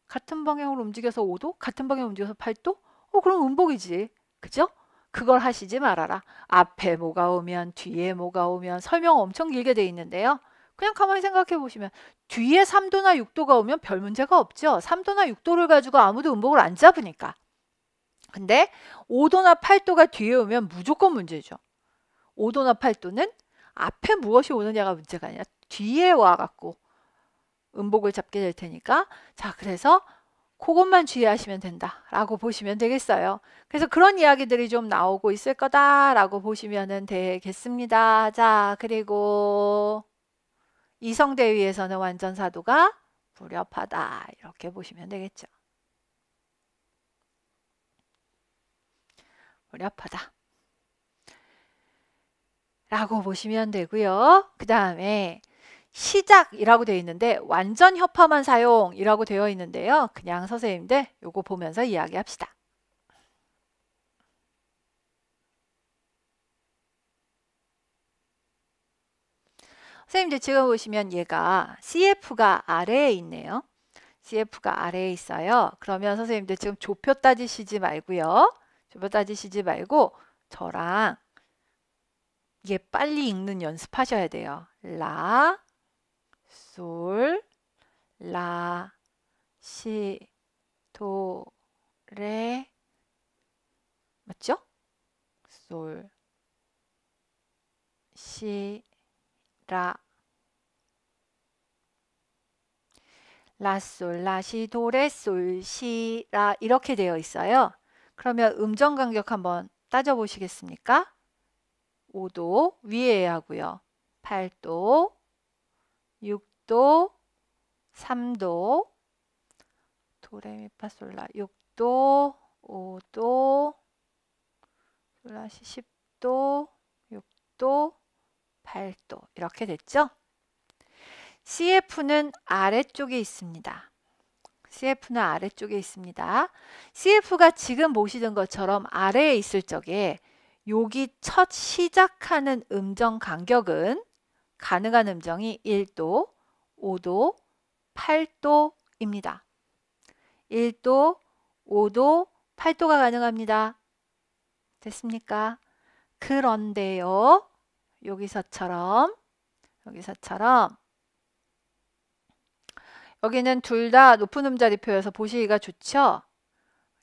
같은 방향으로 움직여서 5도, 같은 방향으로 움직여서 8도? 그럼 음복이지. 그죠? 그걸 하시지 말아라. 앞에 뭐가 오면 뒤에 뭐가 오면 설명 엄청 길게 돼 있는데요. 그냥 가만히 생각해 보시면 뒤에 3도나 6도가 오면 별 문제가 없죠. 3도나 6도를 가지고 아무도 음복을 안 잡으니까. 근데 5도나 8도가 뒤에 오면 무조건 문제죠. 5도나 8도는 앞에 무엇이 오느냐가 문제가 아니라 뒤에 와갖고 음복을 잡게 될 테니까 자, 그래서 그것만 주의하시면 된다라고 보시면 되겠어요. 그래서 그런 이야기들이 좀 나오고 있을 거다라고 보시면 되겠습니다. 자, 그리고 이성대위에서는 완전 사도가 불협하다 이렇게 보시면 되겠죠. 불협하다 라고 보시면 되고요. 그 다음에 시작이라고 되어 있는데 완전 협화만 사용이라고 되어 있는데요. 그냥 선생님들 요거 보면서 이야기합시다. 선생님들 지금 보시면 얘가 CF가 아래에 있네요. CF가 아래에 있어요. 그러면 선생님들 지금 좁혀 따지시지 말고요. 좁혀 따지시지 말고 저랑 이게 빨리 읽는 연습하셔야 돼요. 라, 솔, 라, 시, 도, 레. 맞죠? 솔, 시, 라. 라, 솔, 라, 시, 도, 레, 솔, 시, 라 이렇게 되어 있어요. 그러면 음정 간격 한번 따져보시겠습니까? 5도 위에 해야 하고요. 8도, 6도, 3도, 도레미파솔라 6도, 5도, 솔라시 10도, 6도, 8도 이렇게 됐죠? CF는 아래쪽에 있습니다. CF는 아래쪽에 있습니다. CF가 지금 보시던 것처럼 아래에 있을 적에 여기 첫 시작하는 음정 간격은 가능한 음정이 1도, 5도, 8도입니다. 1도, 5도, 8도가 가능합니다. 됐습니까? 그런데요. 여기서처럼 여기는 둘 다 높은 음자리표여서 보시기가 좋죠?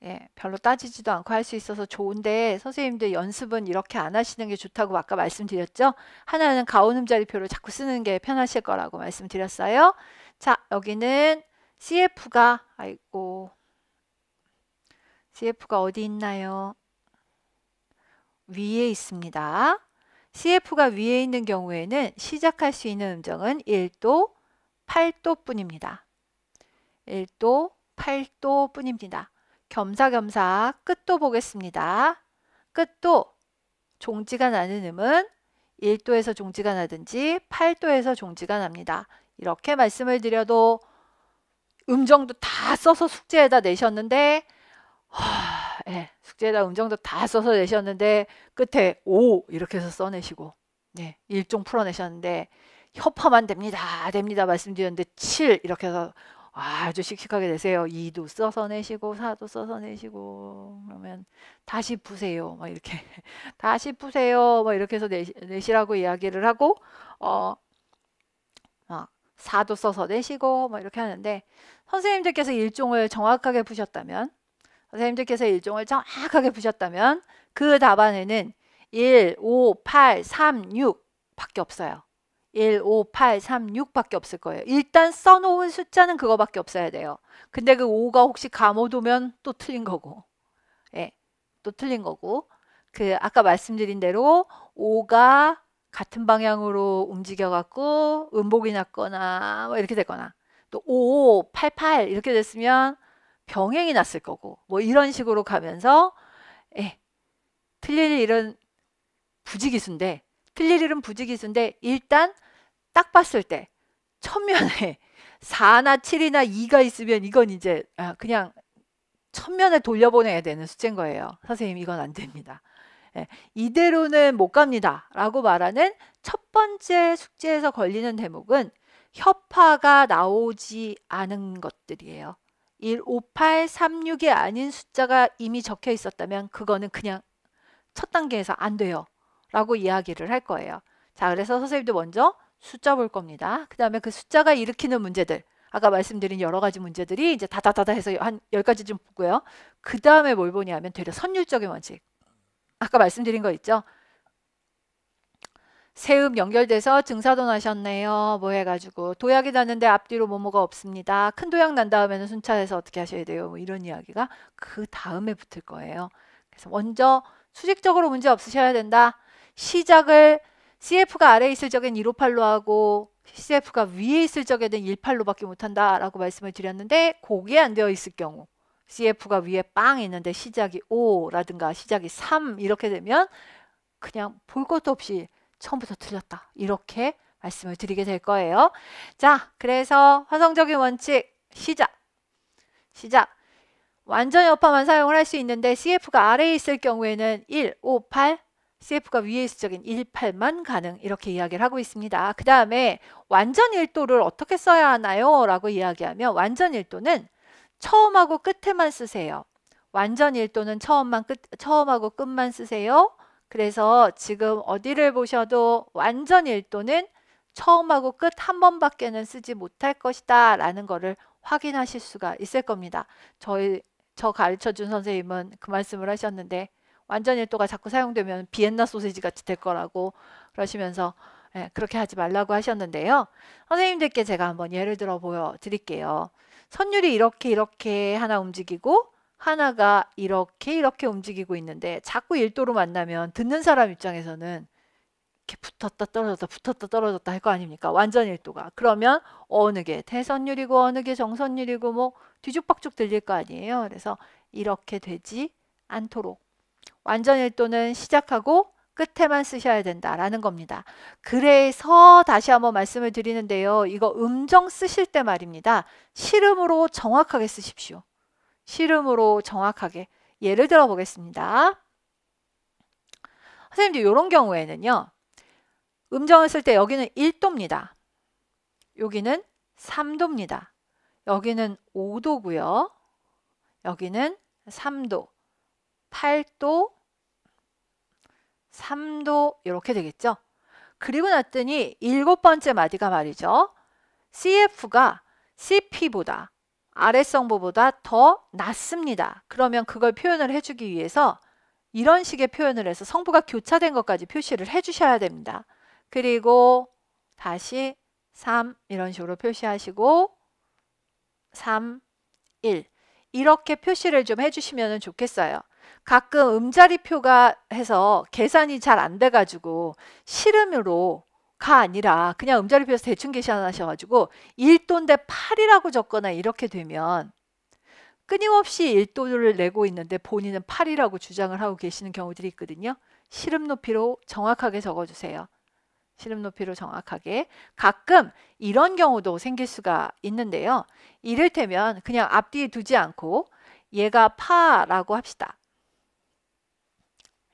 예, 별로 따지지도 않고 할 수 있어서 좋은데 선생님들 연습은 이렇게 안 하시는 게 좋다고 아까 말씀드렸죠? 하나는 가온 음자리표를 자꾸 쓰는 게 편하실 거라고 말씀드렸어요. 자, 여기는 CF가 CF가 어디 있나요? 위에 있습니다. CF가 위에 있는 경우에는 시작할 수 있는 음정은 1도, 8도 뿐입니다. 1도, 8도 뿐입니다. 겸사겸사 끝도 보겠습니다. 끝도 종지가 나는 음은 1도에서 종지가 나든지 8도에서 종지가 납니다. 이렇게 말씀을 드려도 음정도 다 써서 숙제에다 내셨는데 예, 숙제에다 음정도 다 써서 내셨는데 끝에 5 이렇게 해서 써내시고 네, 일종 풀어내셨는데 협화만 됩니다 말씀드렸는데 7 이렇게 해서 아주 씩씩하게 내세요. 2도 써서 내시고 4도 써서 내시고 그러면 다시 푸세요. 막 이렇게 다시 푸세요. 막 이렇게 해서 내시라고 이야기를 하고 막 4도 써서 내시고 막 이렇게 하는데 선생님들께서 일종을 정확하게 푸셨다면 그 답안에는 1, 5, 8, 3, 6 밖에 없어요. 1, 5, 8, 3, 6 밖에 없을 거예요. 일단 써놓은 숫자는 그거밖에 없어야 돼요. 근데 그 5가 혹시 감오도면 또 틀린 거고 예, 또 틀린 거고 그 아까 말씀드린 대로 5가 같은 방향으로 움직여 갖고 음복이 났거나 뭐 이렇게 됐거나 또 5, 8, 8 이렇게 됐으면 병행이 났을 거고 뭐 이런 식으로 가면서 예, 틀릴 일은 부지기수인데 일단 딱 봤을 때 첫면에 4나 7이나 2가 있으면 이건 이제 그냥 첫면에 돌려보내야 되는 숙제인 거예요. 선생님 이건 안 됩니다. 예, 이대로는 못 갑니다 라고 말하는 첫 번째 숙제에서 걸리는 대목은 협화가 나오지 않은 것들이에요. 1, 5, 8, 3, 6이 아닌 숫자가 이미 적혀 있었다면 그거는 그냥 첫 단계에서 안 돼요 라고 이야기를 할 거예요. 자, 그래서 선생님도 먼저 숫자 볼 겁니다. 그 다음에 그 숫자가 일으키는 문제들 아까 말씀드린 여러 가지 문제들이 이제 다다다다 해서 한 10가지 좀 보고요. 그 다음에 뭘 보냐면 되려 선율적인 원칙 아까 말씀드린 거 있죠? 세음 연결돼서 증사도 나셨네요. 뭐 해가지고 도약이 났는데 앞뒤로 뭐뭐가 없습니다. 큰 도약 난 다음에는 순차해서 어떻게 하셔야 돼요? 뭐 이런 이야기가 그 다음에 붙을 거예요. 그래서 먼저 수직적으로 문제 없으셔야 된다. 시작을 CF가 아래에 있을 적엔 158로 하고 CF가 위에 있을 적에는 18로밖에 못한다 라고 말씀을 드렸는데 그게 안 되어 있을 경우 CF가 위에 빵 있는데 시작이 5라든가 시작이 3 이렇게 되면 그냥 볼 것도 없이 처음부터 틀렸다 이렇게 말씀을 드리게 될 거예요. 자, 그래서 화성적인 원칙 시작 완전 여파만 사용을 할 수 있는데 CF가 아래에 있을 경우에는 1, 5, 8 CF가 위에 있을 적인 1, 8만 가능 이렇게 이야기를 하고 있습니다. 그 다음에 완전 일도를 어떻게 써야 하나요? 라고 이야기하면 완전 일도는 처음하고 끝에만 쓰세요. 완전 일도는 처음하고 끝만 쓰세요. 그래서 지금 어디를 보셔도 완전 일도는 처음하고 끝 한 번밖에는 쓰지 못할 것이다 라는 거를 확인하실 수가 있을 겁니다. 저 가르쳐 준 선생님은 그 말씀을 하셨는데 완전 일도가 자꾸 사용되면 비엔나 소시지 같이 될 거라고 그러시면서 그렇게 하지 말라고 하셨는데요. 선생님들께 제가 한번 예를 들어 보여드릴게요. 선율이 이렇게 하나 움직이고 하나가 이렇게 움직이고 있는데 자꾸 일도로 만나면 듣는 사람 입장에서는 이렇게 붙었다 떨어졌다 할 거 아닙니까? 완전 일도가. 그러면 어느 게 대선율이고 어느 게 정선율이고 뭐 뒤죽박죽 들릴 거 아니에요. 그래서 이렇게 되지 않도록 완전 일도는 시작하고 끝에만 쓰셔야 된다라는 겁니다. 그래서 다시 한번 말씀을 드리는데요. 이거 음정 쓰실 때 말입니다. 실음으로 정확하게 쓰십시오. 실음으로 정확하게. 예를 들어 보겠습니다. 선생님들 이런 경우에는요. 음정을 쓸 때 여기는 1도입니다. 여기는 3도입니다. 여기는 5도고요. 여기는 3도, 8도, 3도 이렇게 되겠죠. 그리고 났더니 7번째 마디가 말이죠. CF가 CP보다 아래성보다 더 낮습니다. 그러면 그걸 표현을 해주기 위해서 이런 식의 표현을 해서 성부가 교차된 것까지 표시를 해주셔야 됩니다. 그리고 다시 3 이런 식으로 표시하시고 3, 1 이렇게 표시를 좀 해주시면 좋겠어요. 가끔 음자리표가 해서 계산이 잘 안 돼가지고 실음으로가 아니라 그냥 음자리표에서 대충 계산하셔가지고 1도인데 8이라고 적거나 이렇게 되면 끊임없이 1도를 내고 있는데 본인은 8이라고 주장을 하고 계시는 경우들이 있거든요. 실음 높이로 정확하게 적어주세요. 실음 높이로 정확하게. 가끔 이런 경우도 생길 수가 있는데요. 이를테면 그냥 앞뒤에 두지 않고 얘가 파라고 합시다.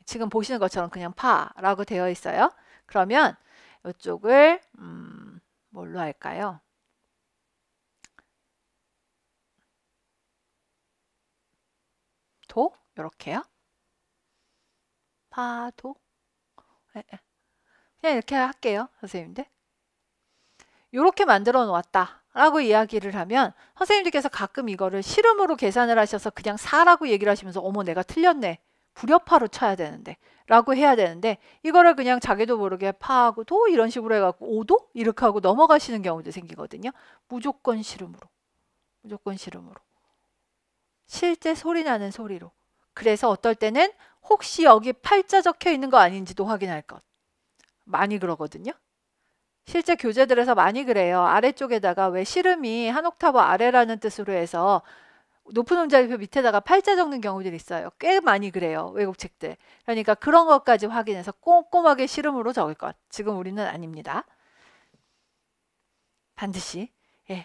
지금 보시는 것처럼 그냥 파라고 되어 있어요. 그러면 이쪽을 뭘로 할까요? 도? 이렇게요. 파도? 그냥 이렇게 할게요. 선생님들. 이렇게 만들어 놓았다 라고 이야기를 하면 선생님들께서 가끔 이거를 실음으로 계산을 하셔서 그냥 4라고 얘기를 하시면서 어머 내가 틀렸네. 불협파로 쳐야 되는데 라고 해야 되는데 이거를 그냥 자기도 모르게 파하고 도 이런 식으로 해갖고 5도? 이렇게 하고 넘어가시는 경우도 생기거든요. 무조건 실음으로. 무조건 실음으로. 실제 소리 나는 소리로. 그래서 어떨 때는 혹시 여기 팔자 적혀 있는 거 아닌지도 확인할 것. 많이 그러거든요. 실제 교재들에서 많이 그래요. 아래쪽에다가 왜 실음이 한 옥타브 아래라는 뜻으로 해서 높은 음자리표 밑에다가 팔자 적는 경우들이 있어요. 꽤 많이 그래요. 외국 책들. 그러니까 그런 것까지 확인해서 꼼꼼하게 실음으로 적을 것. 지금 우리는 아닙니다. 반드시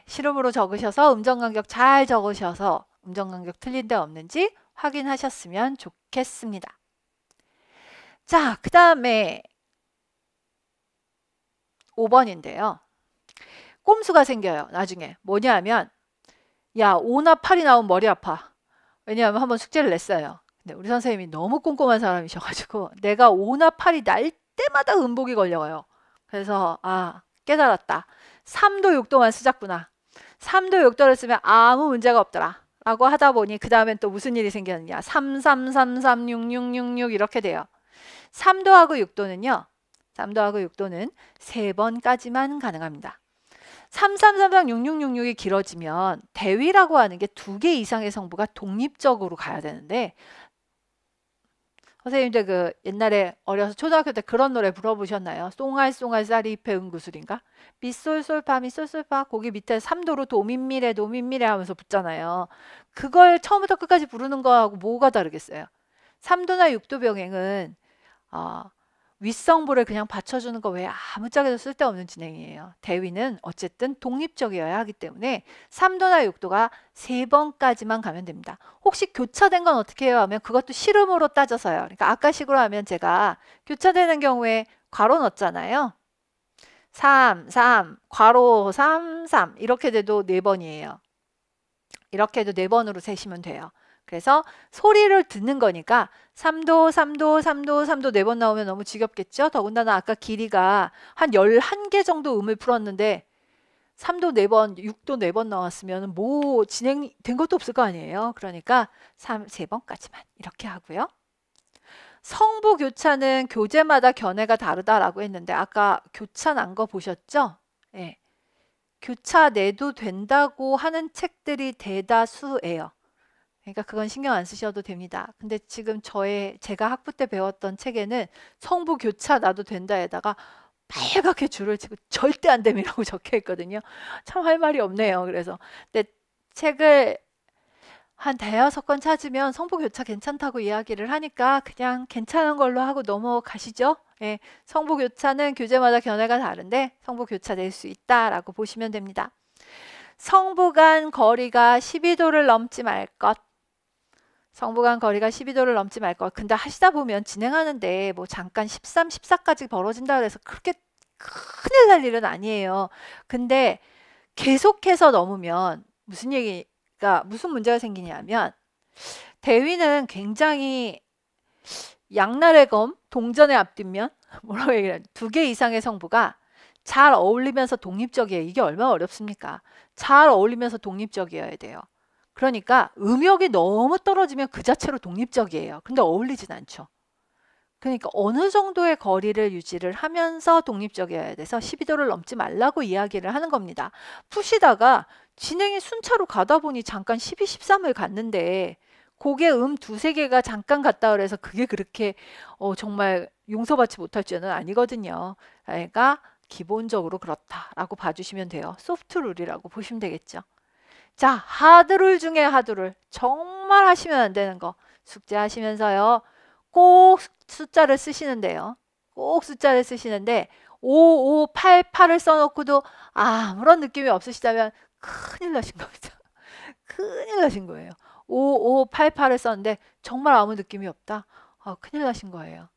실음으로 적으셔서 음정간격 잘 적으셔서 음정간격 틀린 데 없는지 확인하셨으면 좋겠습니다. 자, 그 다음에 5번인데요. 꼼수가 생겨요. 나중에. 뭐냐면 야 5나 8이 나오면 머리 아파. 왜냐하면 한번 숙제를 냈어요. 근데 우리 선생님이 너무 꼼꼼한 사람이셔가지고 내가 5나 8이 날 때마다 음복이 걸려요. 그래서 깨달았다. 3도 6도만 쓰자꾸나. 3도 6도를 쓰면 아무 문제가 없더라. 라고 하다 보니 그 다음엔 또 무슨 일이 생겼느냐. 3, 3, 3, 3, 6, 6, 6, 6 이렇게 돼요. 3도하고 6도는요. 3도하고 6도는 3번까지만 가능합니다. 33336666이 길어지면 대위라고 하는 게 2개 이상의 성부가 독립적으로 가야 되는데 선생님들 그 옛날에 어려서 초등학교 때 그런 노래 불러보셨나요? 쏭알쏭알 쌀이 잎에 은구슬인가? 미솔솔파 미솔솔파 거기 밑에 3도로 도민미래 도민미래 하면서 붙잖아요. 그걸 처음부터 끝까지 부르는 거하고 뭐가 다르겠어요? 3도나 6도 병행은 윗성부를 그냥 받쳐주는 거 외에 아무짝에도 쓸데없는 진행이에요. 대위는 어쨌든 독립적이어야 하기 때문에 3도나 6도가 3번까지만 가면 됩니다. 혹시 교차된 건 어떻게 해요 하면 그것도 실음으로 따져서요. 그러니까 아까 식으로 하면 제가 교차되는 경우에 괄호 넣었잖아요. 3, 3, 괄호 3, 3 이렇게 돼도 4번이에요. 이렇게 해도 4번으로 세시면 돼요. 그래서 소리를 듣는 거니까 3도, 3도, 3도, 3도 4번 나오면 너무 지겹겠죠? 더군다나 아까 길이가 한 11개 정도 음을 풀었는데 3도 4번, 6도 4번 나왔으면 뭐 진행된 것도 없을 거 아니에요. 그러니까 3번까지만 이렇게 하고요. 성부 교차는 교재마다 견해가 다르다라고 했는데 아까 교차 난 거 보셨죠? 예. 교차 내도 된다고 하는 책들이 대다수예요. 그러니까 그건 신경 안 쓰셔도 됩니다. 근데 지금 제가 학부 때 배웠던 책에는 성부 교차 나도 된다에다가 빨갛게 줄을 치고 절대 안 됨이라고 적혀 있거든요. 참 할 말이 없네요. 그래서 근데 책을 한 대여섯 권 찾으면 성부 교차 괜찮다고 이야기를 하니까 그냥 괜찮은 걸로 하고 넘어가시죠. 예, 성부 교차는 교재마다 견해가 다른데 성부 교차 낼 수 있다라고 보시면 됩니다. 성부 간 거리가 12도를 넘지 말 것. 성부 간 거리가 12도를 넘지 말 것. 근데 하시다 보면 진행하는데 뭐 잠깐 13, 14까지 벌어진다 그래서 그렇게 큰일 날 일은 아니에요. 근데 계속해서 넘으면 무슨 문제가 생기냐면 대위는 굉장히 양날의 검, 동전의 앞뒷면 뭐라고 얘기해요? 2개 이상의 성부가 잘 어울리면서 독립적이에요. 이게 얼마나 어렵습니까? 잘 어울리면서 독립적이어야 돼요. 그러니까 음역이 너무 떨어지면 그 자체로 독립적이에요. 근데 어울리진 않죠. 그러니까 어느 정도의 거리를 유지를 하면서 독립적이어야 돼서 12도를 넘지 말라고 이야기를 하는 겁니다. 푸시다가 진행이 순차로 가다 보니 잠깐 12, 13을 갔는데 곡의 2~3개가 잠깐 갔다 그래서 그게 그렇게 정말 용서받지 못할 줄은 아니거든요. 그러니까 기본적으로 그렇다라고 봐주시면 돼요. 소프트 룰이라고 보시면 되겠죠. 자, 하드룰 중에 하드룰. 정말 하시면 안 되는 거. 숙제하시면서요. 꼭 숫자를 쓰시는데요. 꼭 숫자를 쓰시는데 5588을 써놓고도 아무런 느낌이 없으시다면 큰일 나신 겁니다. 큰일 나신 거예요. 5588을 썼는데 정말 아무 느낌이 없다. 큰일 나신 거예요.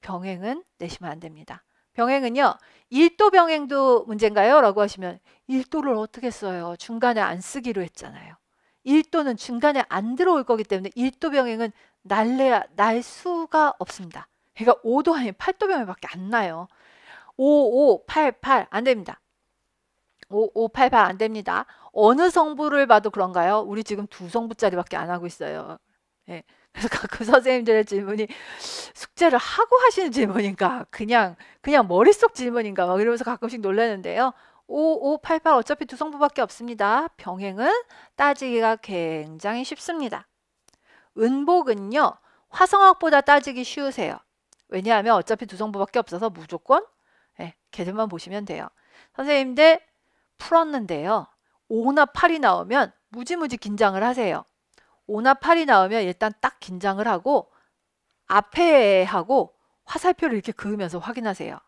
병행은 내시면 안 됩니다. 병행은요. 1도 병행도 문제인가요? 라고 하시면 1도를 어떻게 써요? 중간에 안 쓰기로 했잖아요. 1도는 중간에 안 들어올 거기 때문에 1도 병행은 날 수가 없습니다. 그러니까 5도 아니면 8도 병행밖에 안 나요. 5588 안 됩니다. 5588 안 됩니다. 어느 성부를 봐도 그런가요? 우리 지금 2성부짜리밖에 안 하고 있어요. 예. 그래서 그 선생님들의 질문이 숙제를 하고 하시는 질문인가 그냥 머릿속 질문인가 막 이러면서 가끔씩 놀라는데요. 5588 어차피 2성부밖에 없습니다. 병행은 따지기가 굉장히 쉽습니다. 은복은요. 화성학보다 따지기 쉬우세요. 왜냐하면 어차피 2성부밖에 없어서 무조건 걔들만 보시면 돼요. 선생님들 풀었는데요. 5나 8이 나오면 무지무지 긴장을 하세요. 5나 8이 나오면 일단 딱 긴장을 하고 앞에 하고 화살표를 이렇게 그으면서 확인하세요.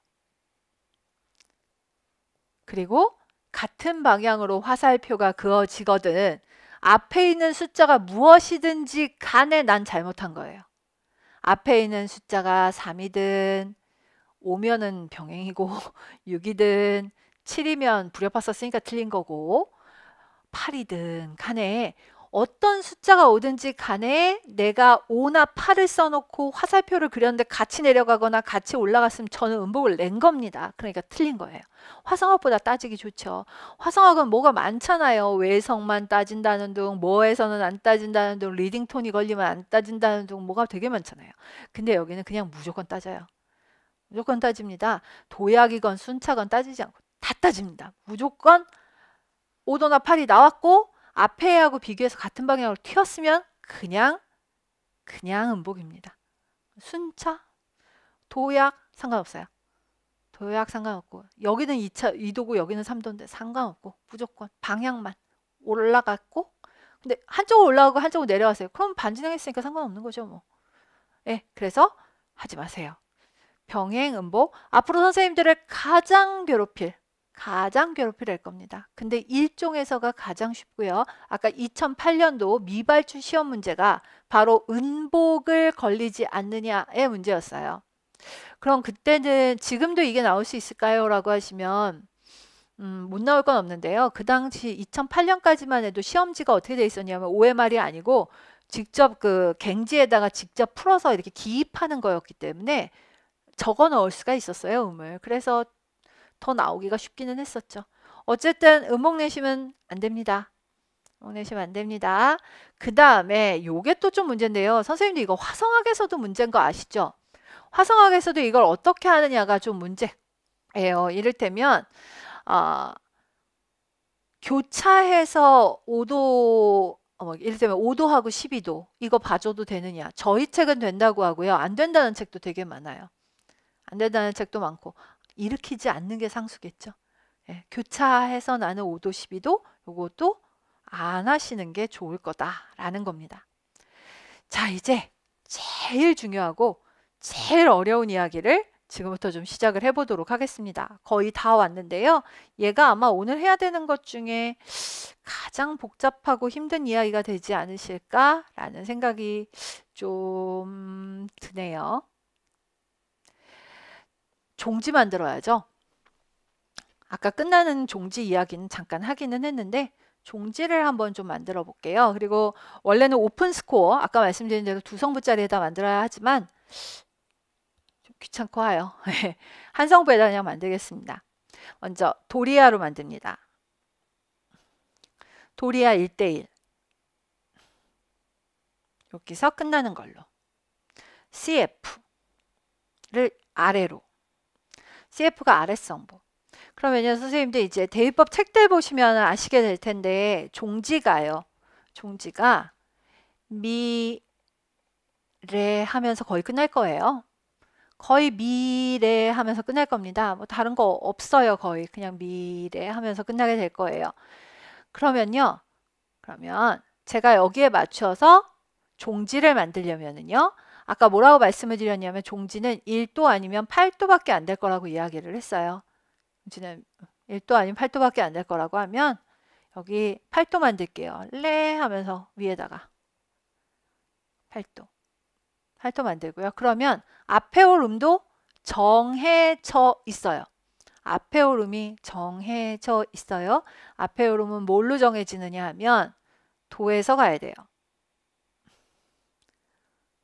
그리고 같은 방향으로 화살표가 그어지거든 앞에 있는 숫자가 무엇이든지 간에 난 잘못한 거예요. 앞에 있는 숫자가 3이든 5면은 병행이고 6이든 7이면 불협화 썼으니까 틀린 거고 8이든 간에 어떤 숫자가 오든지 간에 내가 5나 8을 써놓고 화살표를 그렸는데 같이 내려가거나 같이 올라갔으면 저는 음복을 낸 겁니다. 그러니까 틀린 거예요. 화성학보다 따지기 좋죠. 화성학은 뭐가 많잖아요. 외성만 따진다는 둥, 뭐에서는 안 따진다는 둥, 리딩톤이 걸리면 안 따진다는 둥, 뭐가 되게 많잖아요. 근데 여기는 그냥 무조건 따져요. 무조건 따집니다. 도약이건 순차건 따지지 않고 다 따집니다. 무조건 5도나 8이 나왔고 앞에 하고 비교해서 같은 방향으로 튀었으면 그냥 음복입니다. 순차, 도약 상관없어요. 도약 상관없고 여기는 2도고 여기는 3도인데 상관없고 무조건 방향만 올라갔고 근데 한쪽으로 올라가고 한쪽으로 내려가세요. 그럼 반진행했으니까 상관없는 거죠 뭐. 그래서 하지 마세요. 병행, 음복 앞으로 선생님들을 가장 괴롭힐 될 겁니다. 근데 일종에서가 가장 쉽고요. 아까 2008년도 미발주 시험 문제가 바로 은복을 걸리지 않느냐의 문제였어요. 그럼 그때는 지금도 이게 나올 수 있을까요? 라고 하시면 못 나올 건 없는데요. 그 당시 2008년까지만 해도 시험지가 어떻게 돼 있었냐면 OMR이 아니고 직접 그 갱지에다가 직접 풀어서 이렇게 기입하는 거였기 때문에 적어 넣을 수가 있었어요, 음을. 그래서 더 나오기가 쉽기는 했었죠. 어쨌든 음목 내시면 안 됩니다. 음목 내시면 안 됩니다. 그 다음에 요게 또 좀 문제인데요. 선생님도 이거 화성학에서도 문제인 거 아시죠? 화성학에서도 이걸 어떻게 하느냐가 좀 문제예요. 이를테면 교차해서 5도 이를테면 5도하고 12도 이거 봐줘도 되느냐. 저희 책은 된다고 하고요. 안 된다는 책도 되게 많아요. 안 된다는 책도 많고 일으키지 않는 게 상수겠죠. 예, 교차해서 나는 5도 12도 요것도 안 하시는 게 좋을 거다라는 겁니다. 자, 이제 제일 중요하고 제일 어려운 이야기를 지금부터 좀 시작을 해보도록 하겠습니다. 거의 다 왔는데요. 얘가 아마 오늘 해야 되는 것 중에 가장 복잡하고 힘든 이야기가 되지 않으실까라는 생각이 좀 드네요. 종지 만들어야죠. 아까 끝나는 종지 이야기는 잠깐 하기는 했는데 종지를 한번 좀 만들어 볼게요. 그리고 원래는 오픈 스코어, 아까 말씀드린 대로 2성부짜리에다 만들어야 하지만 좀 귀찮고 와요. 한 성부에다 그냥 만들겠습니다. 먼저 도리아로 만듭니다. 도리아 1대1 여기서 끝나는 걸로 CF를 아래로 CF가 아랫성부. 그러면요, 선생님들 이제 대위법 책들 보시면 아시게 될 텐데 종지가요. 종지가 미, 레 하면서 거의 끝날 거예요. 거의 미래 하면서 끝날 겁니다. 뭐 다른 거 없어요. 거의 그냥 미래 하면서 끝나게 될 거예요. 그러면 제가 여기에 맞춰서 종지를 만들려면은요. 아까 뭐라고 말씀을 드렸냐면 종지는 1도 아니면 8도밖에 안 될 거라고 이야기를 했어요. 종지는 1도 아니면 8도밖에 안 될 거라고 하면 여기 8도 만들게요. 레 하면서 위에다가 8도. 8도 만들고요. 그러면 앞에 올 음도 정해져 있어요. 앞에 올 음이 정해져 있어요. 앞에 올 음은 뭘로 정해지느냐 하면 도에서 가야 돼요.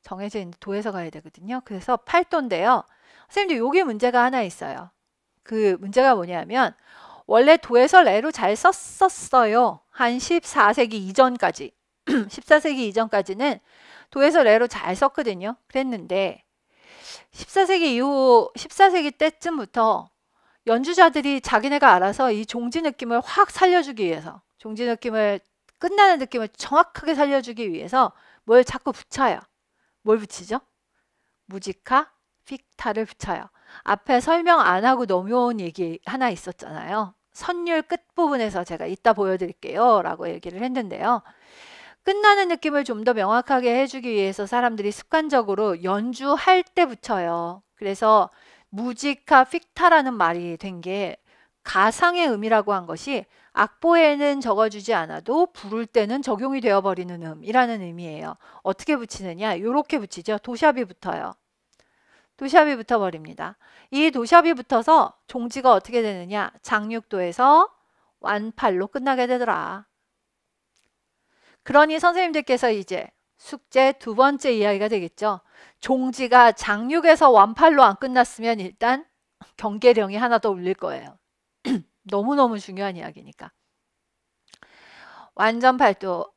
정해져 있는 도에서 가야 되거든요. 그래서 8도인데요. 선생님들 여기 문제가 하나 있어요. 그 문제가 뭐냐면 원래 도에서 레로 잘 썼었어요. 한 14세기 이전까지. 14세기 이전까지는 도에서 레로 잘 썼거든요. 그랬는데 14세기 이후 14세기 때쯤부터 연주자들이 자기네가 알아서 이 종지 느낌을 확 살려주기 위해서 종지 느낌을 끝나는 느낌을 정확하게 살려주기 위해서 뭘 자꾸 붙여요. 뭘 붙이죠? 무지카, 픽타를 붙여요. 앞에 설명 안 하고 넘어온 얘기 하나 있었잖아요. 선율 끝부분에서 제가 이따 보여드릴게요 라고 얘기를 했는데요. 끝나는 느낌을 좀 더 명확하게 해주기 위해서 사람들이 습관적으로 연주할 때 붙여요. 그래서 무지카 픽타라는 말이 된 게 가상의 음이라고 한 것이 악보에는 적어주지 않아도 부를 때는 적용이 되어버리는 음이라는 의미예요. 어떻게 붙이느냐? 이렇게 붙이죠. 도샵이 붙어요. 도샵이 붙어버립니다. 이 도샵이 붙어서 종지가 어떻게 되느냐? 장육도에서 완팔로 끝나게 되더라. 그러니 선생님들께서 이제 숙제 두 번째 이야기가 되겠죠. 종지가 장육에서 완팔로 안 끝났으면 일단 경계령이 하나 더 울릴 거예요. 너무너무 중요한 이야기니까. 완전 팔도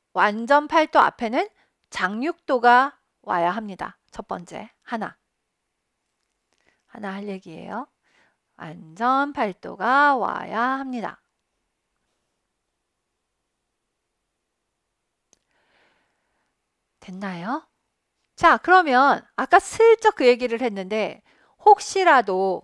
앞에는 장육도가 와야 합니다. 첫 번째 하나 할 얘기예요. 완전 팔도가 와야 합니다. 됐나요? 자, 그러면 아까 슬쩍 그 얘기를 했는데 혹시라도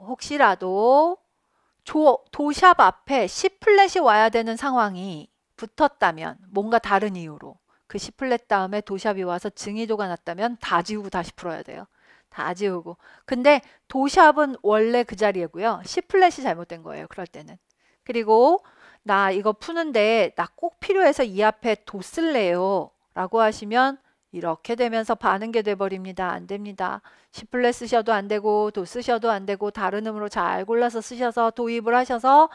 도샵 앞에 C 플랫이 와야 되는 상황이 붙었다면 뭔가 다른 이유로 그 C 플랫 다음에 도샵이 와서 증이도가 났다면 다 지우고 다시 풀어야 돼요. 다 지우고. 근데 도샵은 원래 그 자리에고요. C 플랫이 잘못된 거예요. 그럴 때는. 그리고 나 이거 푸는데 나 꼭 필요해서 이 앞에 도 쓸래요 라고 하시면 이렇게 되면서 반응게 돼버립니다. 안 됩니다. C 플랫 쓰셔도 안 되고 도 쓰셔도 안 되고 다른 음으로 잘 골라서 쓰셔서 도입을 하셔서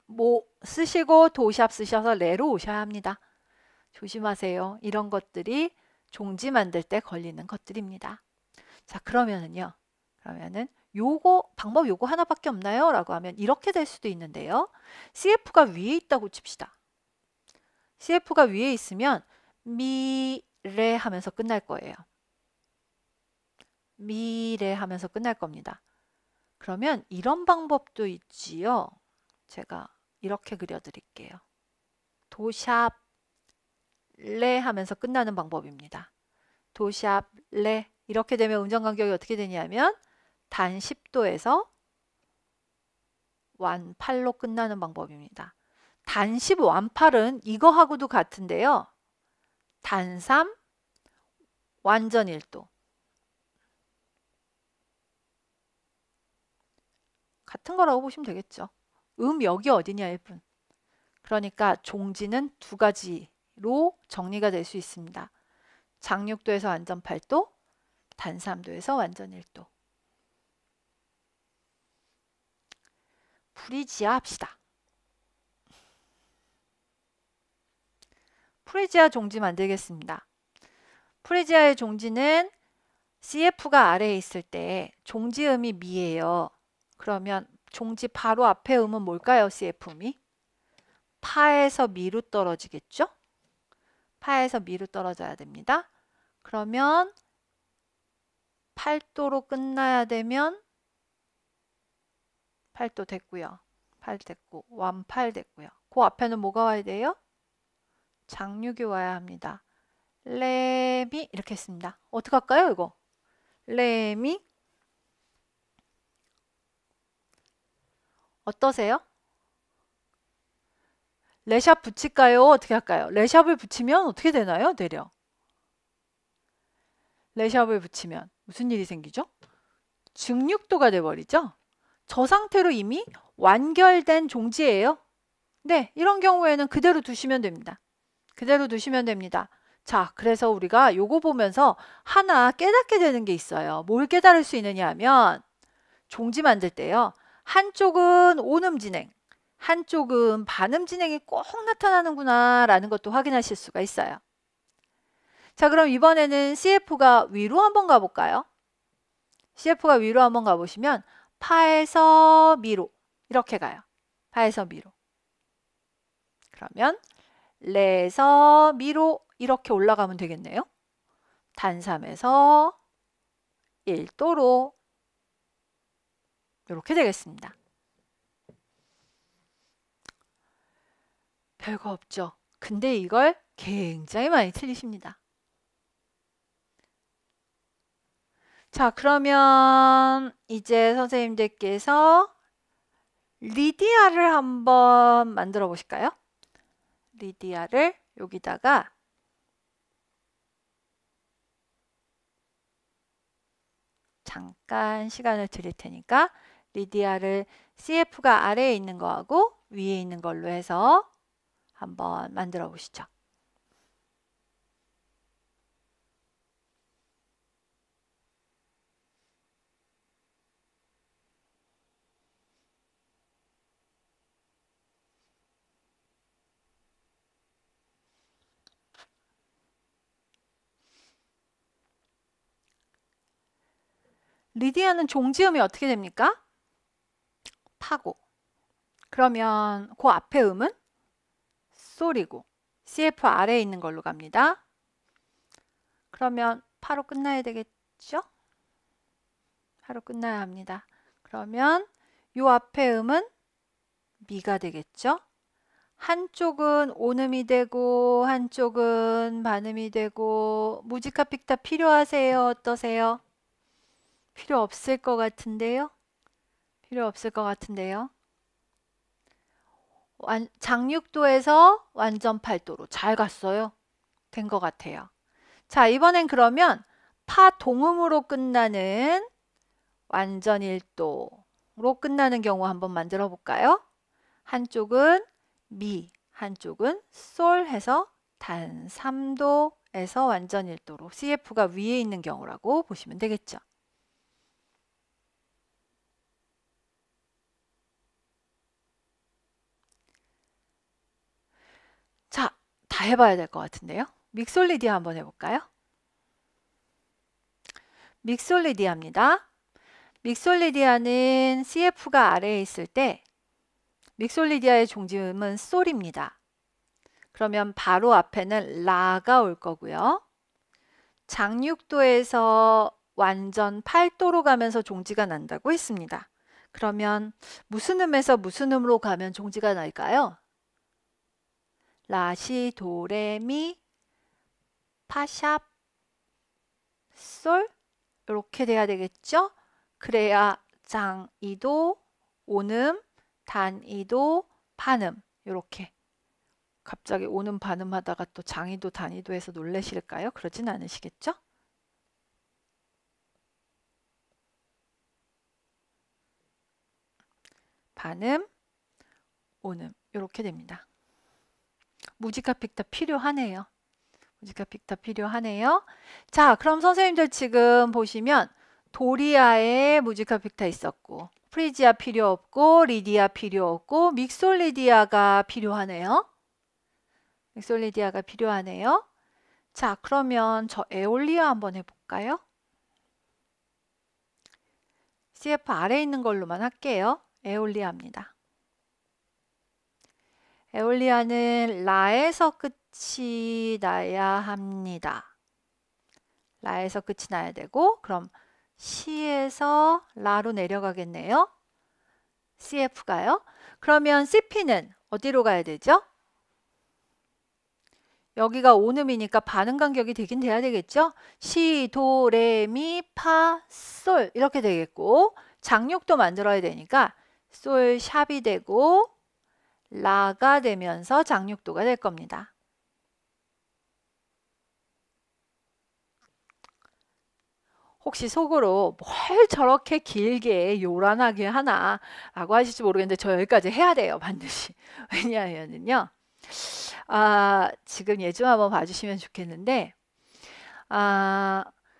뭐 쓰시고 도샵 쓰셔서 레로 오셔야 합니다. 조심하세요. 이런 것들이 종지 만들 때 걸리는 것들입니다. 자, 그러면은 방법 요거 하나밖에 없나요? 라고 하면 이렇게 될 수도 있는데요. CF가 위에 있다고 칩시다. CF가 위에 있으면 미래 하면서 끝날 거예요. 미래 하면서 끝날 겁니다. 그러면 이런 방법도 있지요. 제가 이렇게 그려드릴게요. 도샵 레 하면서 끝나는 방법입니다. 도샵 레 이렇게 되면 운전간격이 어떻게 되냐면 단 10도에서 완8로 끝나는 방법입니다. 단 10 완8은 이거하고도 같은데요. 단 3 완전 1도. 같은 거라고 보시면 되겠죠. 여기 어디냐일 뿐. 그러니까 종지는 두 가지로 정리가 될 수 있습니다. 장육도에서 완전 8도, 단 3도에서 완전 1도. 프리지아 합시다. 프리지아 종지 만들겠습니다. 프리지아의 종지는 CF가 아래에 있을 때 종지음이 미예요. 그러면 종지 바로 앞에 음은 뭘까요? CF음이? 파에서 미로 떨어지겠죠? 파에서 미로 떨어져야 됩니다. 그러면 8도로 끝나야 되면 8도 됐고요. 8 됐고 완8 됐고요. 그 앞에는 뭐가 와야 돼요? 장육이 와야 합니다. 레미 이렇게 했습니다. 어떻게 할까요? 이거 레미 어떠세요? 레샵 붙일까요? 어떻게 할까요? 레샵을 붙이면 어떻게 되나요? 대략 레샵을 붙이면 무슨 일이 생기죠? 증육도가 돼버리죠? 저 상태로 이미 완결된 종지예요. 네, 이런 경우에는 그대로 두시면 됩니다. 그대로 두시면 됩니다. 자, 그래서 우리가 요거 보면서 하나 깨닫게 되는 게 있어요. 뭘 깨달을 수 있느냐 하면 종지 만들 때요. 한쪽은 온음 진행, 한쪽은 반음 진행이 꼭 나타나는구나 라는 것도 확인하실 수가 있어요. 자, 그럼 이번에는 CF가 위로 한번 가볼까요? CF가 위로 한번 가보시면 파에서 미로 이렇게 가요. 파에서 미로. 그러면 레에서 미로 이렇게 올라가면 되겠네요. 단 3에서 1도로 이렇게 되겠습니다. 별거 없죠. 근데 이걸 굉장히 많이 틀리십니다. 자, 그러면 이제 선생님들께서 리디아를 한번 만들어 보실까요? 리디아를 여기다가 잠깐 시간을 드릴 테니까 리디아를 CF가 아래에 있는 거하고 위에 있는 걸로 해서 한번 만들어 보시죠. 리디아는 종지음이 어떻게 됩니까? 파고. 그러면 그 앞에 음은 솔이고 CF 아래에 있는 걸로 갑니다. 그러면 파로 끝나야 되겠죠? 파로 끝나야 합니다. 그러면 요 앞에 음은 미가 되겠죠? 한쪽은 온음이 되고 한쪽은 반음이 되고 무지카 픽타 필요하세요? 어떠세요? 필요 없을 것 같은데요? 필요 없을 것 같은데요? 장육도에서 완전 8도로 잘 갔어요. 된 것 같아요. 자, 이번엔 그러면 파 동음으로 끝나는 완전 1도로 끝나는 경우 한번 만들어 볼까요? 한쪽은 미, 한쪽은 솔 해서 단 3도에서 완전 1도로 CF가 위에 있는 경우라고 보시면 되겠죠. 자, 다 해봐야 될 것 같은데요. 믹솔리디아 한번 해볼까요? 믹솔리디아입니다. 믹솔리디아는 CF가 아래에 있을 때 믹솔리디아의 종지음은 솔입니다. 그러면 바로 앞에는 라가 올 거고요. 장육도에서 완전 8도로 가면서 종지가 난다고 했습니다. 그러면 무슨 음에서 무슨 음으로 가면 종지가 날까요? 라, 시, 도, 레, 미, 파, 샵, 솔 이렇게 돼야 되겠죠? 그래야 장, 이도, 온음, 단, 이도, 반음 이렇게 갑자기 오는 반음 하다가 또 장이도 단이도 해서 놀라실까요? 그러진 않으시겠죠? 반음, 온음 이렇게 됩니다. 무지카 픽타 필요하네요. 무지카 픽타 필요하네요. 자, 그럼 선생님들 지금 보시면 도리아에 무지카 픽타 있었고 프리지아 필요 없고 리디아 필요 없고 믹솔리디아가 필요하네요. 믹솔리디아가 필요하네요. 자, 그러면 저 에올리아 한번 해볼까요? CF 아래에 있는 걸로만 할게요. 에올리아입니다. 에올리아는 라에서 끝이 나야 합니다. 라에서 끝이 나야 되고 그럼 시에서 라로 내려가겠네요. CF가요. 그러면 CP는 어디로 가야 되죠? 여기가 온음이니까 반음 간격이 되긴 돼야 되겠죠? 시, 도, 레, 미, 파, 솔 이렇게 되겠고 장육도 만들어야 되니까 솔 샵이 되고 라가 되면서 장육도가 될 겁니다. 혹시 속으로 뭘 저렇게 길게 요란하게 하나 라고 하실지 모르겠는데 저 여기까지 해야 돼요. 반드시. 왜냐하면요. 지금 얘 좀 한번 봐주시면 좋겠는데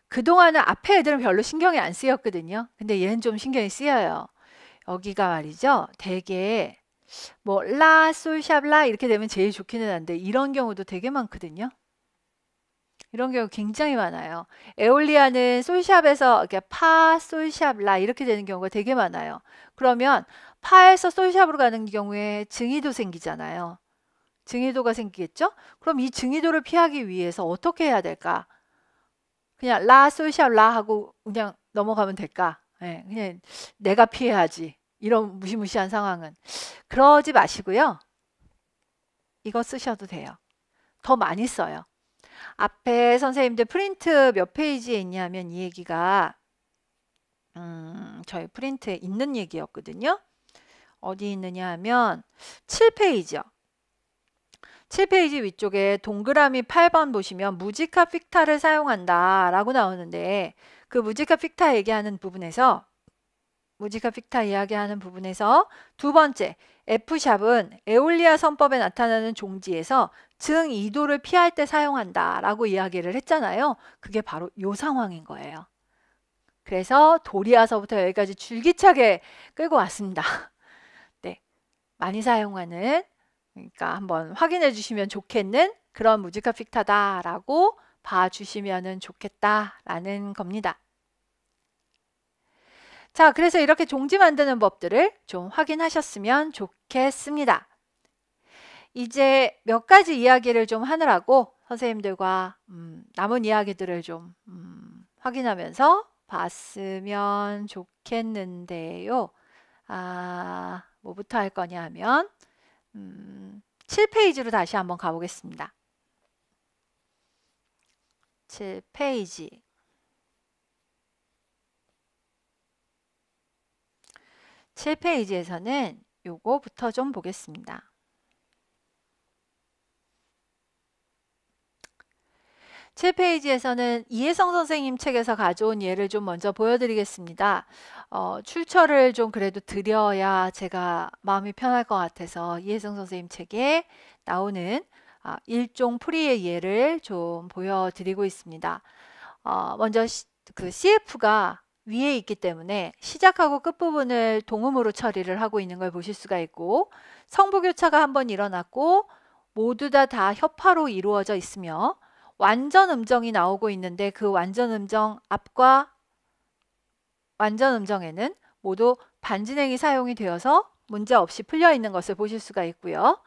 그동안은 앞에 애들은 별로 신경이 안 쓰였거든요. 근데 얘는 좀 신경이 쓰여요. 여기가 말이죠. 되게 뭐 라, 솔, 샵, 라 이렇게 되면 제일 좋기는 한데 이런 경우도 되게 많거든요. 이런 경우 굉장히 많아요. 에올리아는 솔샵에서 이렇게 파, 솔샵, 라 이렇게 되는 경우가 되게 많아요. 그러면 파에서 솔샵으로 가는 경우에 증이도 생기잖아요. 증이도가 생기겠죠? 그럼 이 증이도를 피하기 위해서 어떻게 해야 될까? 그냥 라, 솔샵, 라 하고 그냥 넘어가면 될까? 네, 그냥 내가 피해야지. 이런 무시무시한 상황은. 그러지 마시고요. 이거 쓰셔도 돼요. 더 많이 써요. 앞에 선생님들 프린트 몇 페이지에 있냐면 이 얘기가 저희 프린트에 있는 얘기였거든요. 어디 있느냐 하면 7페이지요. 7페이지 위쪽에 동그라미 8번 보시면 무지카 픽타를 사용한다 라고 나오는데 그 무지카 픽타 얘기하는 부분에서 무지카 픽타 이야기하는 부분에서 두 번째 F샵은 에올리아 선법에 나타나는 종지에서 증 2도를 피할 때 사용한다 라고 이야기를 했잖아요. 그게 바로 이 상황인 거예요. 그래서 도리아서부터 여기까지 줄기차게 끌고 왔습니다. 네, 많이 사용하는 그러니까 한번 확인해 주시면 좋겠는 그런 무지카 픽타다라고 봐주시면 좋겠다라는 겁니다. 자, 그래서 이렇게 종지 만드는 법들을 좀 확인하셨으면 좋겠습니다. 이제 몇 가지 이야기를 좀 하느라고 선생님들과 남은 이야기들을 좀 확인하면서 봤으면 좋겠는데요. 뭐부터 할 거냐 하면 7페이지로 다시 한번 가보겠습니다. 7페이지. 7페이지에서는 요거부터 좀 보겠습니다. 7페이지에서는 이혜성 선생님 책에서 가져온 예를 좀 먼저 보여드리겠습니다. 출처를 좀 그래도 드려야 제가 마음이 편할 것 같아서 이혜성 선생님 책에 나오는 일종 풀이의 예를 좀 보여드리고 있습니다. 먼저 그 CF가 위에 있기 때문에 시작하고 끝부분을 동음으로 처리를 하고 있는 걸 보실 수가 있고 성부교차가 한번 일어났고 모두 다 협화로 이루어져 있으며 완전 음정이 나오고 있는데 그 완전 음정 앞과 완전 음정에는 모두 반진행이 사용이 되어서 문제없이 풀려 있는 것을 보실 수가 있고요.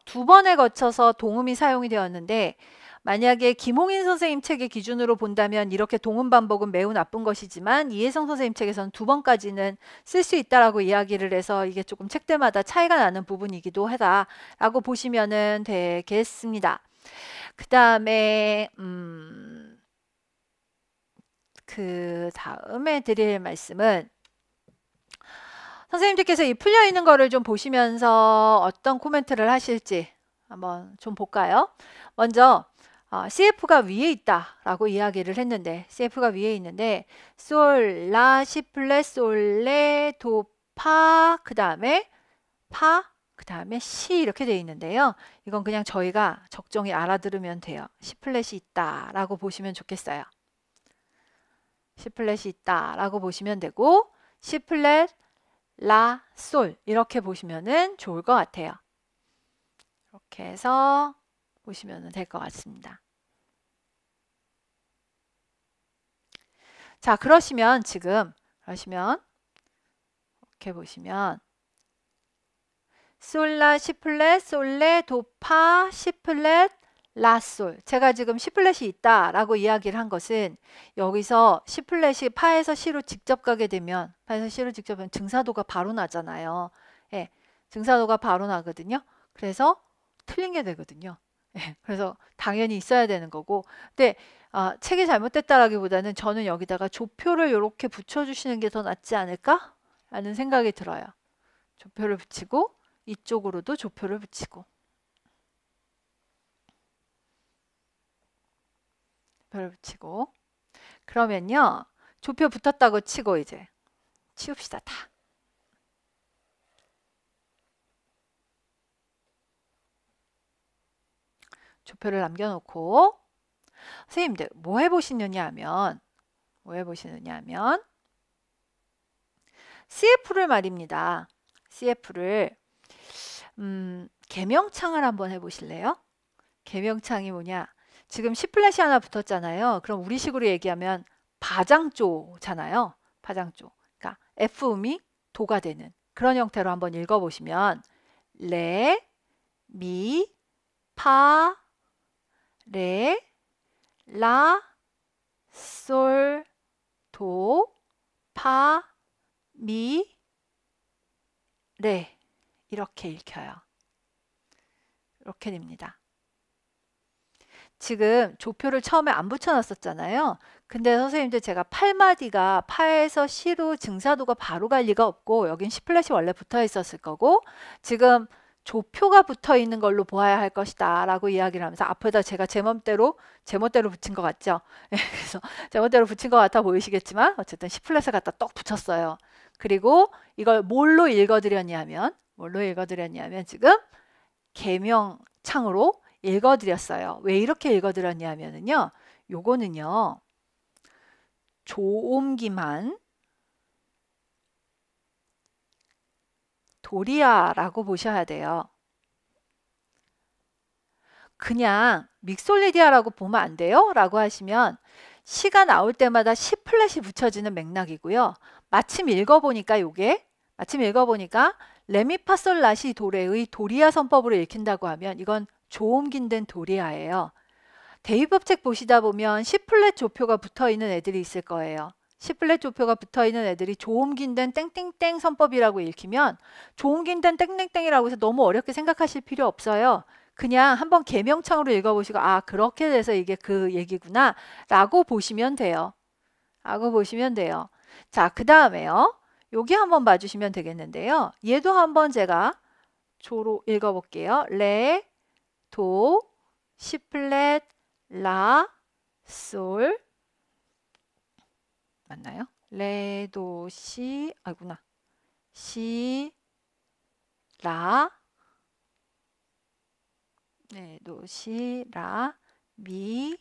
두 번에 거쳐서 동음이 사용이 되었는데 만약에 김홍인 선생님 책의 기준으로 본다면 이렇게 동음 반복은 매우 나쁜 것이지만 이혜성 선생님 책에서는 두 번까지는 쓸 수 있다라고 이야기를 해서 이게 조금 책들마다 차이가 나는 부분이기도 하다라고 보시면 되겠습니다. 그 다음에 그 다음에 드릴 말씀은 선생님들께서 이 풀려 있는 거를 좀 보시면서 어떤 코멘트를 하실지 한번 좀 볼까요? 먼저 CF가 위에 있다라고 이야기를 했는데 CF가 위에 있는데 솔, 라, 시 플랫, 솔, 레, 도, 파, 그 다음에 파, 그 다음에 시 이렇게 되어 있는데요. 이건 그냥 저희가 적정히 알아들으면 돼요. 시 플랫이 있다라고 보시면 좋겠어요. 시 플랫이 있다라고 보시면 되고 시 플랫, 라, 솔 이렇게 보시면은 좋을 것 같아요. 이렇게 해서 보시면 될 것 같습니다. 자, 그러시면 이렇게 보시면 솔, 라, 시 플랫, 솔, 레, 도, 파, 시 플랫, 라, 솔. 제가 지금 시 플랫이 있다라고 이야기를 한 것은 여기서 시 플랫이 파에서 시로 직접 가게 되면 파에서 시로 직접 가면 증사도가 바로 나잖아요. 예, 증사도가 바로 나거든요. 그래서 틀린 게 되거든요. 예, 그래서 당연히 있어야 되는 거고. 근데 책이 잘못됐다라기보다는 저는 여기다가 조표를 이렇게 붙여주시는 게 더 낫지 않을까? 라는 생각이 들어요. 조표를 붙이고 이쪽으로도 조표를 붙이고 조표를 붙이고 그러면요. 조표 붙었다고 치고 이제 치웁시다. 다. 조표를 남겨놓고 선생님들 뭐 해보시느냐 하면 CF를 말입니다. CF를 개명창을 한번 해보실래요? 개명창이 뭐냐? 지금 C 플랫이 하나 붙었잖아요. 그럼 우리식으로 얘기하면 파장조잖아요. 파장조. 그러니까 F음이 도가 되는 그런 형태로 한번 읽어보시면 레, 미, 파, 레, 라, 솔, 도, 파, 미, 레 이렇게 읽혀요. 이렇게 됩니다. 지금 조표를 처음에 안 붙여놨었잖아요. 근데 선생님들 제가 8마디가 파에서 시로 증사도가 바로 갈 리가 없고 여긴 C 플랫이 원래 붙어 있었을 거고 지금 조표가 붙어 있는 걸로 보아야 할 것이다 라고 이야기를 하면서 앞에다 제가 제 멋대로 붙인 것 같죠. 그래서 제 멋대로 붙인 것 같아 보이시겠지만 어쨌든 C 플랫을 갖다 떡 붙였어요. 그리고 이걸 뭘로 읽어드렸냐면 지금 개명창으로 읽어드렸어요. 왜 이렇게 읽어드렸냐면요. 요거는요. 조옮기만 도리아라고 보셔야 돼요. 그냥 믹솔리디아라고 보면 안 돼요? 라고 하시면 시가 나올 때마다 시 플랫이 붙여지는 맥락이고요. 마침 읽어보니까 레미파솔라시 도레의 도리아 선법으로 읽힌다고 하면 이건 조옮긴 도리아예요. 대위법책 보시다 보면 C 플랫 조표가 붙어 있는 애들이 있을 거예요. C 플랫 조표가 붙어 있는 애들이 조옮긴된 땡땡땡 선법이라고 읽히면 조옮긴된 땡땡땡이라고 해서 너무 어렵게 생각하실 필요 없어요. 그냥 한번 개명창으로 읽어보시고 그렇게 돼서 이게 그 얘기구나 라고 보시면 돼요. 자, 그 다음에요. 여기 한번 봐주시면 되겠는데요. 얘도 한번 제가 조로 읽어볼게요. 레, 도, 시 플랫, 라, 솔 맞나요? 레, 도, 시, 시, 라, 레, 도, 시, 라, 미,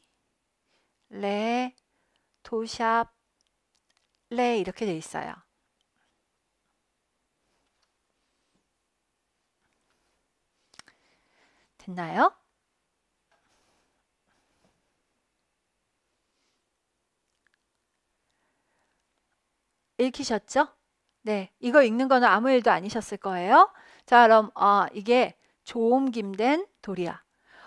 레, 도샵, 레 이렇게 돼 있어요. 됐나요? 읽히셨죠? 네, 이거 읽는 거는 아무 일도 아니셨을 거예요. 자, 그럼 이게 조음김된 도리아.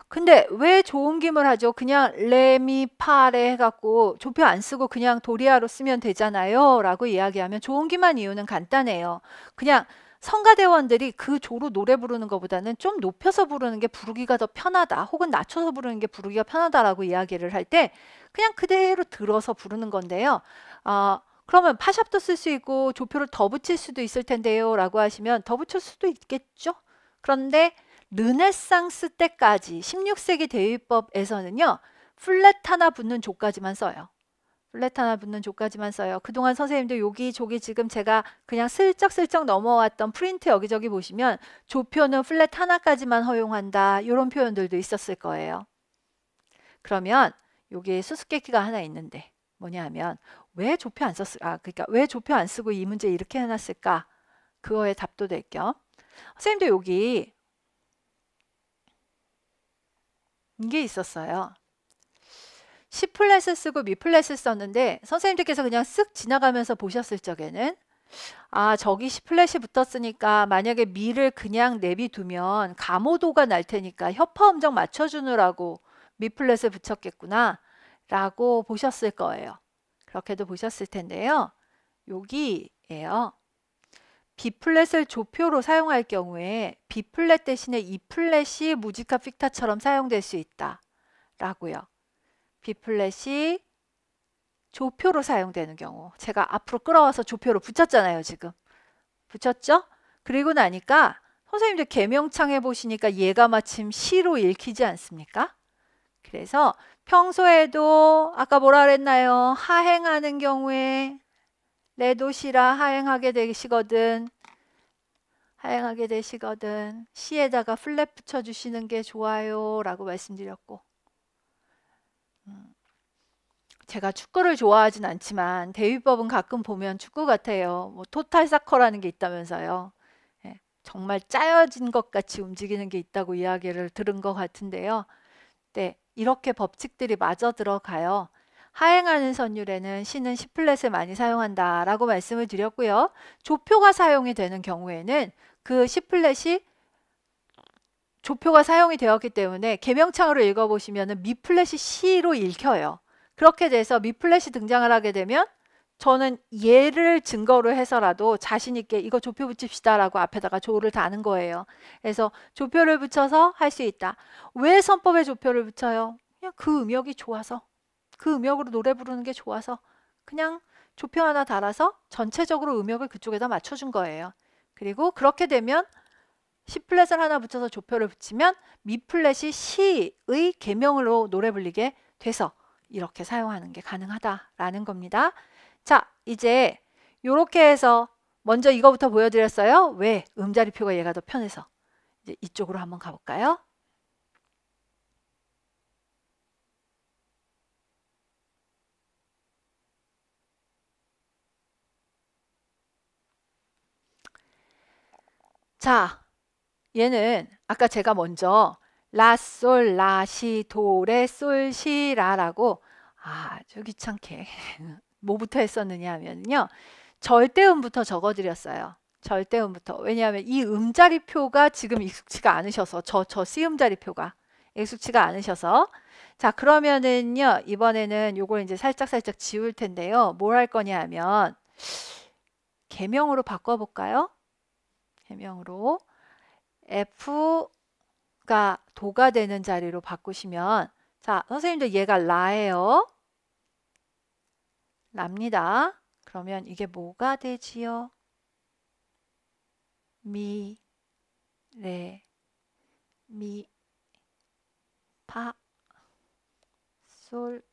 근데 왜 조음김을 하죠? 그냥 레미파레 해갖고 조표 안 쓰고 그냥 도리아로 쓰면 되잖아요 라고 이야기하면 조음김한 이유는 간단해요. 그냥 성가대원들이 그 조로 노래 부르는 것보다는 좀 높여서 부르는 게 부르기가 더 편하다, 혹은 낮춰서 부르는 게 부르기가 편하다라고 이야기를 할 때 그냥 그대로 들어서 부르는 건데요. 그러면 파샵도 쓸 수 있고 조표를 더 붙일 수도 있을 텐데요 라고 하시면 더 붙일 수도 있겠죠. 그런데 르네상스 때까지 16세기 대위법에서는요, 플랫 하나 붙는 조까지만 써요. 플랫 하나 붙는 조까지만 써요. 그동안 선생님들 여기 저기 지금 제가 그냥 슬쩍슬쩍 넘어왔던 프린트 여기저기 보시면 조표는 플랫 하나까지만 허용한다, 이런 표현들도 있었을 거예요. 그러면 여기에 수수께끼가 하나 있는데 뭐냐 하면 왜 조표 안 썼을까? 그러니까 왜 조표 안 쓰고 이 문제 이렇게 해놨을까? 그거에 답도 될 겸 선생님도 여기 이게 있었어요. C 플랫을 쓰고 미 플랫을 썼는데 선생님들께서 그냥 쓱 지나가면서 보셨을 적에는 저기 C 플랫이 붙었으니까 만약에 미를 그냥 내비두면 가모도가 날 테니까 협화 음정 맞춰주느라고 미 플랫을 붙였겠구나 라고 보셨을 거예요. 그렇게도 보셨을 텐데요. 여기에요. B 플랫을 조표로 사용할 경우에 B 플랫 대신에 E 플랫이 무지카 픽타처럼 사용될 수 있다 라고요. B 플랫이 조표로 사용되는 경우, 제가 앞으로 끌어와서 조표로 붙였잖아요. 지금 붙였죠? 그리고 나니까 선생님들 계명창에 보시니까 얘가 마침 시로 읽히지 않습니까? 그래서 평소에도 아까 뭐라 그랬나요? 하행하는 경우에 레도시라 하행하게 되시거든. 시에다가 플랫 붙여주시는 게 좋아요 라고 말씀드렸고, 제가 축구를 좋아하진 않지만 대위법은 가끔 보면 축구 같아요. 뭐 토탈 사커라는 게 있다면서요. 예, 정말 짜여진 것 같이 움직이는 게 있다고 이야기를 들은 것 같은데요. 네, 이렇게 법칙들이 마저 들어가요. 하행하는 선율에는 C는 C 플랫을 많이 사용한다라고 말씀을 드렸고요. 조표가 사용이 되는 경우에는 그 C 플랫이 조표가 사용이 되었기 때문에 계명창으로 읽어보시면 미 플랫이 C로 읽혀요. 그렇게 돼서 미 플랫이 등장을 하게 되면 저는 얘를 증거로 해서라도 자신 있게 이거 조표 붙입시다 라고 앞에다가 조를 다는 거예요. 그래서 조표를 붙여서 할 수 있다. 왜 선법에 조표를 붙여요? 그냥 그 음역이 좋아서, 그 음역으로 노래 부르는 게 좋아서 그냥 조표 하나 달아서 전체적으로 음역을 그쪽에다 맞춰준 거예요. 그리고 그렇게 되면 C 플랫을 하나 붙여서 조표를 붙이면 미 플랫이 C의 계명으로 노래 불리게 돼서 이렇게 사용하는 게 가능하다라는 겁니다. 자, 이제 이렇게 해서 먼저 이거부터 보여드렸어요. 왜? 음자리표가 얘가 더 편해서. 이제 이쪽으로 한번 가볼까요? 자, 얘는 아까 제가 먼저 라솔 라시 도레 솔시라라고 아주 귀찮게 뭐부터 했었느냐 하면요. 절대음부터 적어드렸어요. 절대음부터. 왜냐하면 이 음자리표가 지금 익숙치가 않으셔서 저 C음자리표가 익숙치가 않으셔서 자, 그러면은요. 이번에는 요걸 이제 살짝 지울 텐데요. 뭘 할 거냐 하면 계명으로 바꿔볼까요? 계명으로 F가 도가 되는 자리로 바꾸시면 자, 선생님들 얘가 라예요. 랍니다. 그러면 이게 뭐가 되지요? 미, 레, 미, 파, 솔,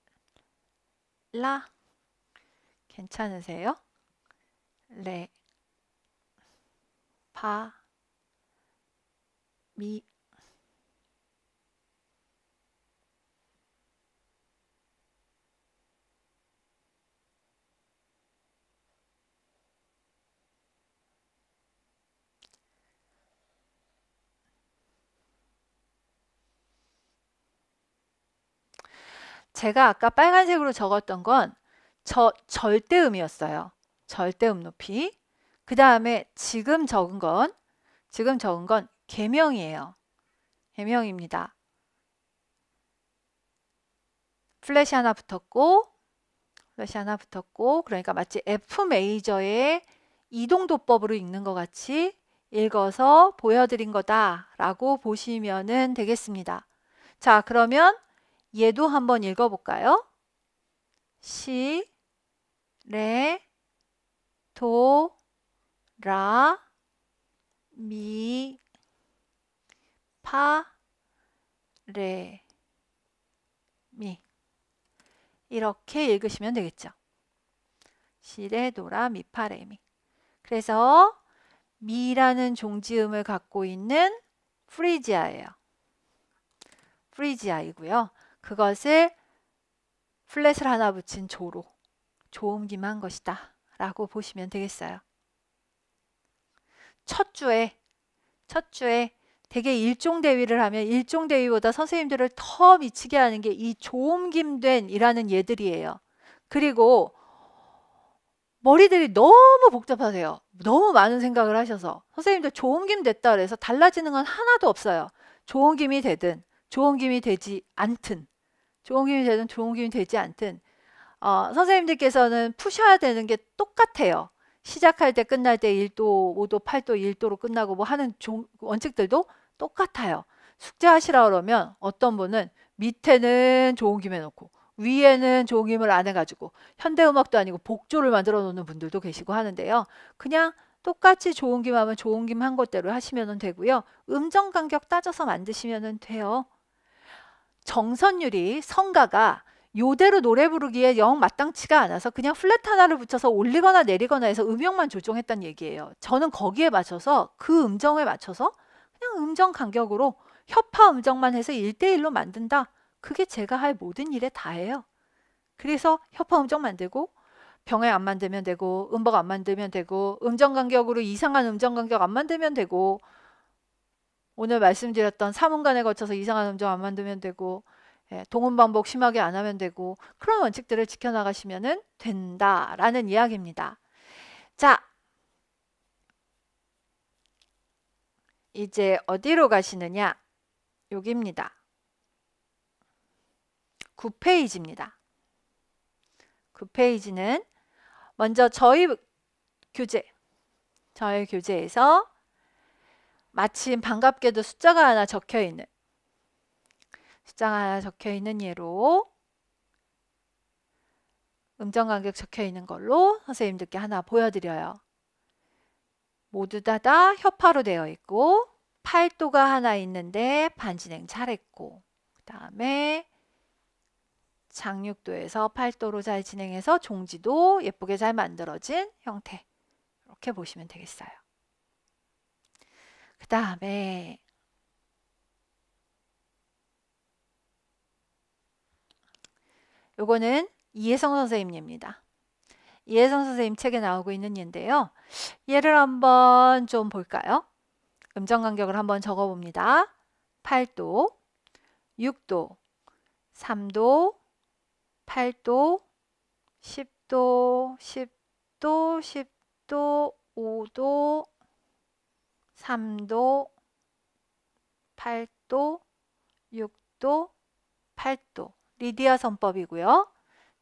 라. 괜찮으세요? 레, 파, 미. 제가 아까 빨간색으로 적었던 건 절대음이었어요. 절대음 높이. 그 다음에 지금 적은 건 계명이에요. 계명입니다. 플랫이 하나 붙었고, 그러니까 마치 F 메이저의 이동도법으로 읽는 것 같이 읽어서 보여드린 거다라고 보시면 되겠습니다. 자, 그러면 얘도 한번 읽어볼까요? 시, 레, 도, 라, 미, 파, 레, 미. 이렇게 읽으시면 되겠죠. 시, 레, 도, 라, 미, 파, 레, 미. 그래서 미라는 종지음을 갖고 있는 프리지아예요. 프리지아이고요. 그것을 플랫을 하나 붙인 조로 조음기만 한 것이다 라고 보시면 되겠어요. 첫 주에 되게 일종대위를 하면 일종대위보다 선생님들을 더 미치게 하는 게 이 조음김된 이라는 얘들이에요. 그리고 머리들이 너무 복잡하세요. 너무 많은 생각을 하셔서 선생님들 조음김 됐다 그래서 달라지는 건 하나도 없어요. 조음김이 되든 조음김이 되지 않든 조음김이 되지 않든 선생님들께서는 푸셔야 되는 게 똑같아요. 시작할 때 끝날 때 1도, 5도, 8도, 1도로 끝나고 뭐 하는 원칙들도 똑같아요. 숙제하시라 그러면 어떤 분은 밑에는 조음김 해놓고 위에는 조음김을 안 해가지고 현대음악도 아니고 복조를 만들어 놓는 분들도 계시고 하는데요. 그냥 똑같이 조음김 하면 조음김 한 것대로 하시면 되고요. 음정 간격 따져서 만드시면 돼요. 정선율이 성가가 요대로 노래 부르기에 영 마땅치가 않아서 그냥 플랫 하나를 붙여서 올리거나 내리거나 해서 음역만 조정했단 얘기예요. 저는 거기에 맞춰서 그 음정에 맞춰서 그냥 음정 간격으로 협파 음정만 해서 1대1로 만든다. 그게 제가 할 모든 일에 다예요. 그래서 협파 음정 만들고 병행 안 만들면 되고 음박 안 만들면 되고 음정 간격으로 이상한 음정 간격 안 만들면 되고 오늘 말씀드렸던 3분간에 거쳐서 이상한 음정 안 만들면 되고 동음 반복 심하게 안 하면 되고 그런 원칙들을 지켜나가시면 된다라는 이야기입니다. 자, 이제 어디로 가시느냐? 여기입니다. 9페이지입니다. 9페이지는 먼저 저희 교재에서 마침 반갑게도 숫자가 하나 적혀 있는 예로 음정 간격 적혀 있는 걸로 선생님들께 하나 보여드려요. 모두 다 협파로 되어 있고 8도가 하나 있는데 반진행 잘했고 그 다음에 장육도에서 8도로 잘 진행해서 종지도 예쁘게 잘 만들어진 형태 이렇게 보시면 되겠어요. 그 다음에 요거는 이혜성 선생님입니다. 이혜성 선생님 책에 나오고 있는 예인데요. 얘를 한번 좀 볼까요? 음정 간격을 한번 적어봅니다. 8도, 6도, 3도, 8도, 10도, 10도, 10도, 5도, 3도, 8도, 6도, 8도. 리디아 선법이고요.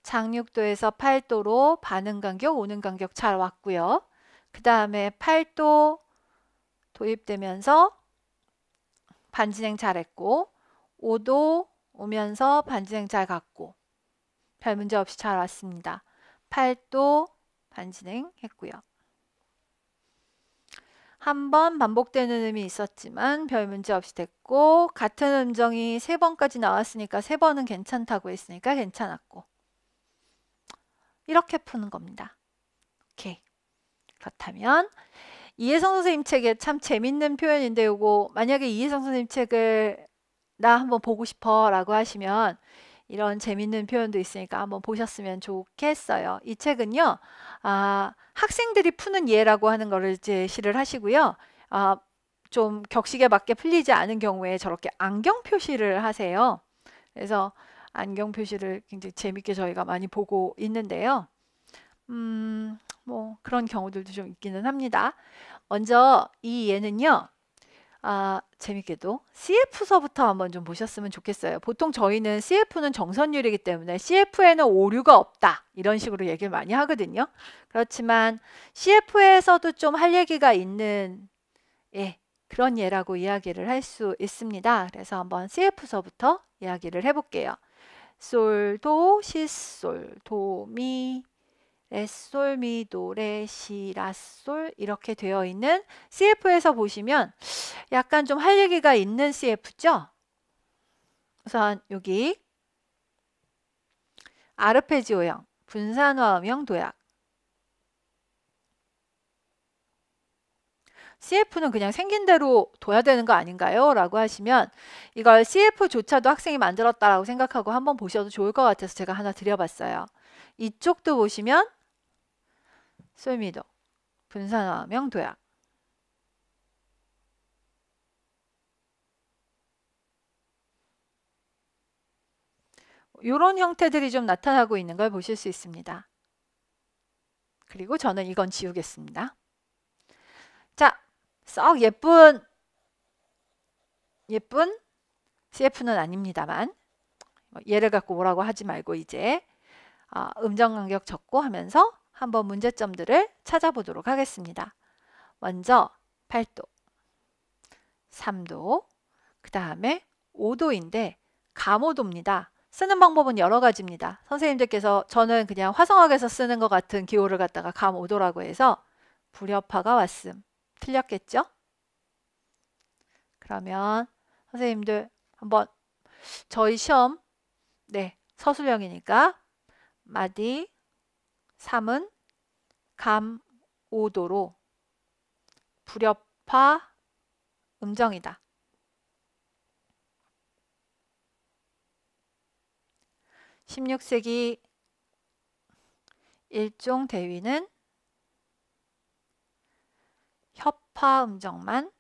장육도에서 8도로 반응 간격, 오는 간격 잘 왔고요. 그 다음에 8도 도입되면서 반진행 잘했고 5도 오면서 반진행 잘 갔고 별 문제 없이 잘 왔습니다. 8도 반진행 했고요. 한 번 반복되는 음이 있었지만 별 문제 없이 됐고 같은 음정이 3번까지 나왔으니까 3번은 괜찮다고 했으니까 괜찮았고 이렇게 푸는 겁니다. 오케이. 그렇다면 이혜성 선생님 책에 참 재밌는 표현인데 요거 만약에 이혜성 선생님 책을 나 한번 보고 싶어 라고 하시면 이런 재밌는 표현도 있으니까 한번 보셨으면 좋겠어요. 이 책은요. 학생들이 푸는 예라고 하는 거를 제시를 하시고요. 좀 격식에 맞게 풀리지 않은 경우에 저렇게 안경 표시를 하세요. 그래서 안경 표시를 굉장히 재밌게 저희가 많이 보고 있는데요. 뭐 그런 경우들도 좀 있기는 합니다. 먼저 이 예는요. 재밌게도 CF서부터 한번 좀 보셨으면 좋겠어요. 보통 저희는 CF는 정선율이기 때문에 CF에는 오류가 없다 이런 식으로 얘기를 많이 하거든요. 그렇지만 CF에서도 좀 할 얘기가 있는 그런 예라고 이야기를 할 수 있습니다. 그래서 한번 CF서부터 이야기를 해볼게요. 솔, 도, 시, 솔, 도, 미, 레, 솔, 미, 도, 레, 시, 라, 솔 이렇게 되어 있는 CF에서 보시면 약간 좀 할 얘기가 있는 CF죠? 우선 여기 아르페지오형, 분산화음형 도약. CF는 그냥 생긴 대로 둬야 되는 거 아닌가요? 라고 하시면 이걸 CF조차도 학생이 만들었다라고 생각하고 한번 보셔도 좋을 것 같아서 제가 하나 드려봤어요. 이쪽도 보시면 솔미도, 분산화음형 도약. 이런 형태들이 좀 나타나고 있는 걸 보실 수 있습니다. 그리고 저는 이건 지우겠습니다. 자, 썩 예쁜 CF는 아닙니다만 얘를 갖고 뭐라고 하지 말고 이제 음정 간격 적고 하면서 한번 문제점들을 찾아보도록 하겠습니다. 먼저 8도, 3도, 그 다음에 5도인데 감오도입니다. 쓰는 방법은 여러 가지입니다. 선생님들께서 저는 그냥 화성학에서 쓰는 것 같은 기호를 갖다가 감오도라고 해서 불협화가 왔음. 틀렸겠죠? 그러면 선생님들 한번 저희 시험 서술형이니까 마디 3은 감 5도로 불협화 음정이다. 16세기 일종 대위는 협화 음정만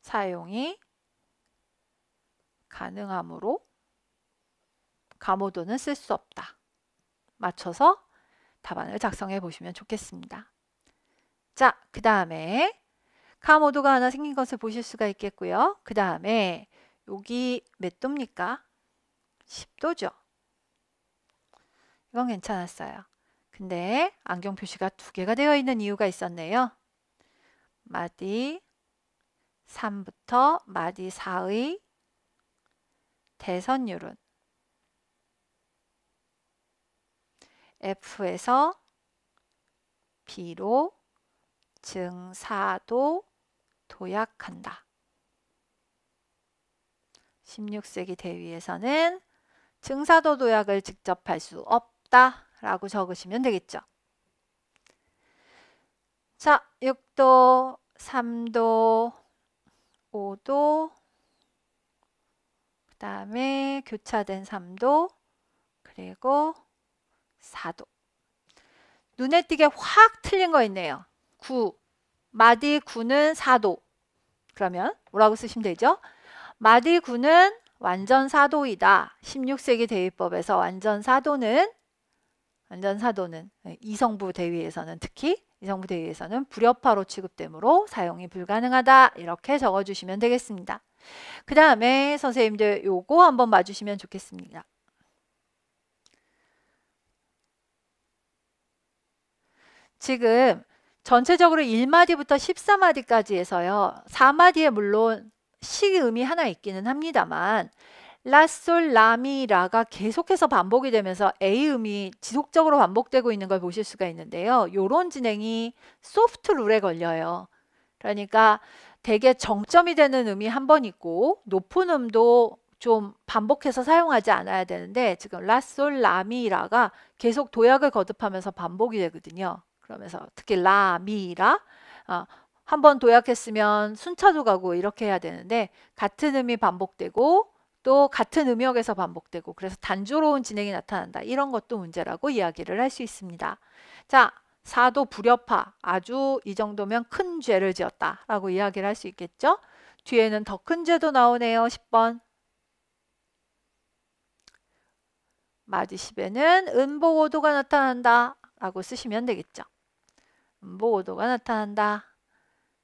사용이 가능하므로 감오도는 쓸 수 없다. 맞춰서 답안을 작성해 보시면 좋겠습니다. 자, 그 다음에 감오도가 하나 생긴 것을 보실 수가 있겠고요. 그 다음에 여기 몇 도입니까? 10도죠. 이건 괜찮았어요. 근데 안경 표시가 2개가 되어 있는 이유가 있었네요. 마디 3부터 마디 4의 대선율은 F에서 B로 증사도 도약한다. 16세기 대위에서는 증사도 도약을 직접 할 수 없다 라고 적으시면 되겠죠. 자, 6도, 3도, 5도, 그 다음에 교차된 3도, 그리고 4도. 눈에 띄게 확 틀린 거 있네요. 9. 마디 9는 4도. 그러면 뭐라고 쓰시면 되죠? 마디 9는 완전 사도이다. 16세기 대위법에서 완전 사도는 이성부 대위에서는 특히 이성부 대위에서는 불협화로 취급되므로 사용이 불가능하다. 이렇게 적어주시면 되겠습니다. 그 다음에 선생님들 요거 한번 봐주시면 좋겠습니다. 지금 전체적으로 1마디부터 14마디까지 해서요. 4마디에 물론 시음이 하나 있기는 합니다만 라솔, 라미, 라가 계속해서 반복이 되면서 A음이 지속적으로 반복되고 있는 걸 보실 수가 있는데요. 요런 진행이 소프트 룰에 걸려요. 그러니까 되게 정점이 되는 음이 한 번 있고 높은 음도 좀 반복해서 사용하지 않아야 되는데 지금 라솔, 라미, 라가 계속 도약을 거듭하면서 반복이 되거든요. 그러면서 특히 라, 미, 라 한 번 도약했으면 순차도 가고 이렇게 해야 되는데 같은 음이 반복되고 또 같은 음역에서 반복되고 그래서 단조로운 진행이 나타난다. 이런 것도 문제라고 이야기를 할 수 있습니다. 자, 4도 불협화 아주 이 정도면 큰 죄를 지었다 라고 이야기를 할 수 있겠죠. 뒤에는 더 큰 죄도 나오네요. 10번 마디십에는 음보고도가 나타난다 라고 쓰시면 되겠죠. 음보고도가 나타난다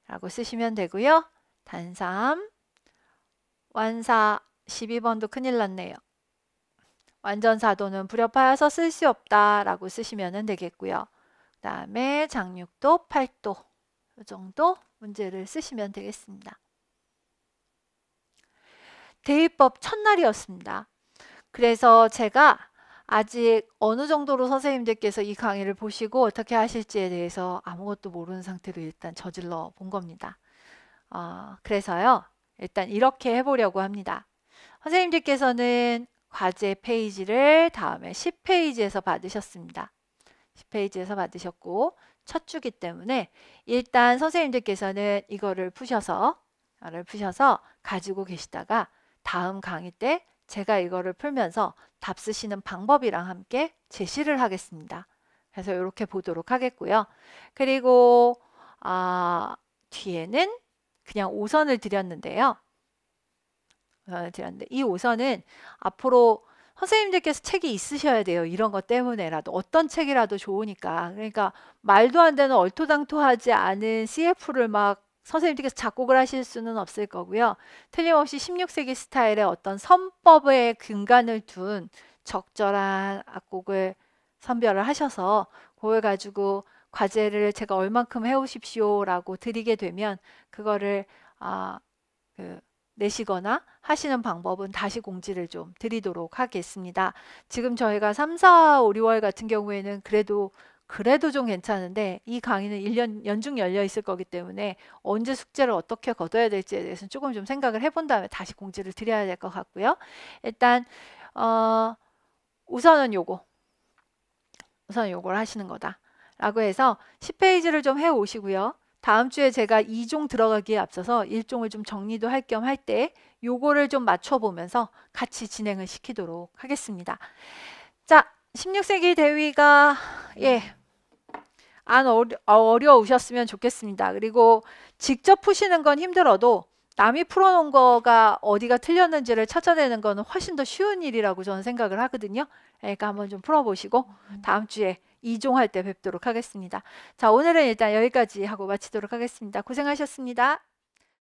라고 쓰시면 되고요. 단삼 완사 12번도 큰일 났네요. 완전사도는 불협하여서 쓸 수 없다 라고 쓰시면 되겠고요. 그 다음에 장육도 8도 이 정도 문제를 쓰시면 되겠습니다. 대입법 첫날이었습니다. 그래서 제가 아직 어느 정도로 선생님들께서 이 강의를 보시고 어떻게 하실지에 대해서 아무것도 모르는 상태로 일단 저질러 본 겁니다. 그래서요. 일단 이렇게 해보려고 합니다. 선생님들께서는 과제 페이지를 다음에 10페이지에서 받으셨습니다. 10페이지에서 받으셨고 첫 주기 때문에 일단 선생님들께서는 이거를 푸셔서 가지고 계시다가 다음 강의 때 제가 이거를 풀면서 답 쓰시는 방법이랑 함께 제시를 하겠습니다. 그래서 이렇게 보도록 하겠고요. 그리고 뒤에는 그냥 5선을 드렸는데요. 이 5선은 앞으로 선생님들께서 책이 있으셔야 돼요. 이런 것 때문에라도 어떤 책이라도 좋으니까. 그러니까 말도 안 되는 얼토당토하지 않은 CF를 막 선생님들께서 작곡을 하실 수는 없을 거고요. 틀림없이 16세기 스타일의 어떤 선법의 근간을 둔 적절한 악곡을 선별을 하셔서 그걸 가지고 과제를 제가 얼만큼 해오십시오 라고 드리게 되면 그거를 내시거나 하시는 방법은 다시 공지를 좀 드리도록 하겠습니다. 지금 저희가 3, 4, 5, 6월 같은 경우에는 그래도 좀 괜찮은데 이 강의는 1년 연중 열려 있을 거기 때문에 언제 숙제를 어떻게 거둬야 될지에 대해서는 조금 좀 생각을 해본 다음에 다시 공지를 드려야 될 것 같고요. 일단 우선은 요걸 하시는 거다 라고 해서 10페이지를 좀 해 오시고요. 다음 주에 제가 2종 들어가기에 앞서서 1종을 좀 정리도 할 겸 할 때 요거를 좀 맞춰보면서 같이 진행을 시키도록 하겠습니다. 자, 16세기 대위가 안 어려우셨으면 좋겠습니다. 그리고 직접 푸시는 건 힘들어도 남이 풀어놓은 거가 어디가 틀렸는지를 찾아내는 거는 훨씬 더 쉬운 일이라고 저는 생각을 하거든요. 그러니까 한번 좀 풀어보시고 다음 주에 2종 할 때 뵙도록 하겠습니다. 자, 오늘은 일단 여기까지 하고 마치도록 하겠습니다. 고생하셨습니다.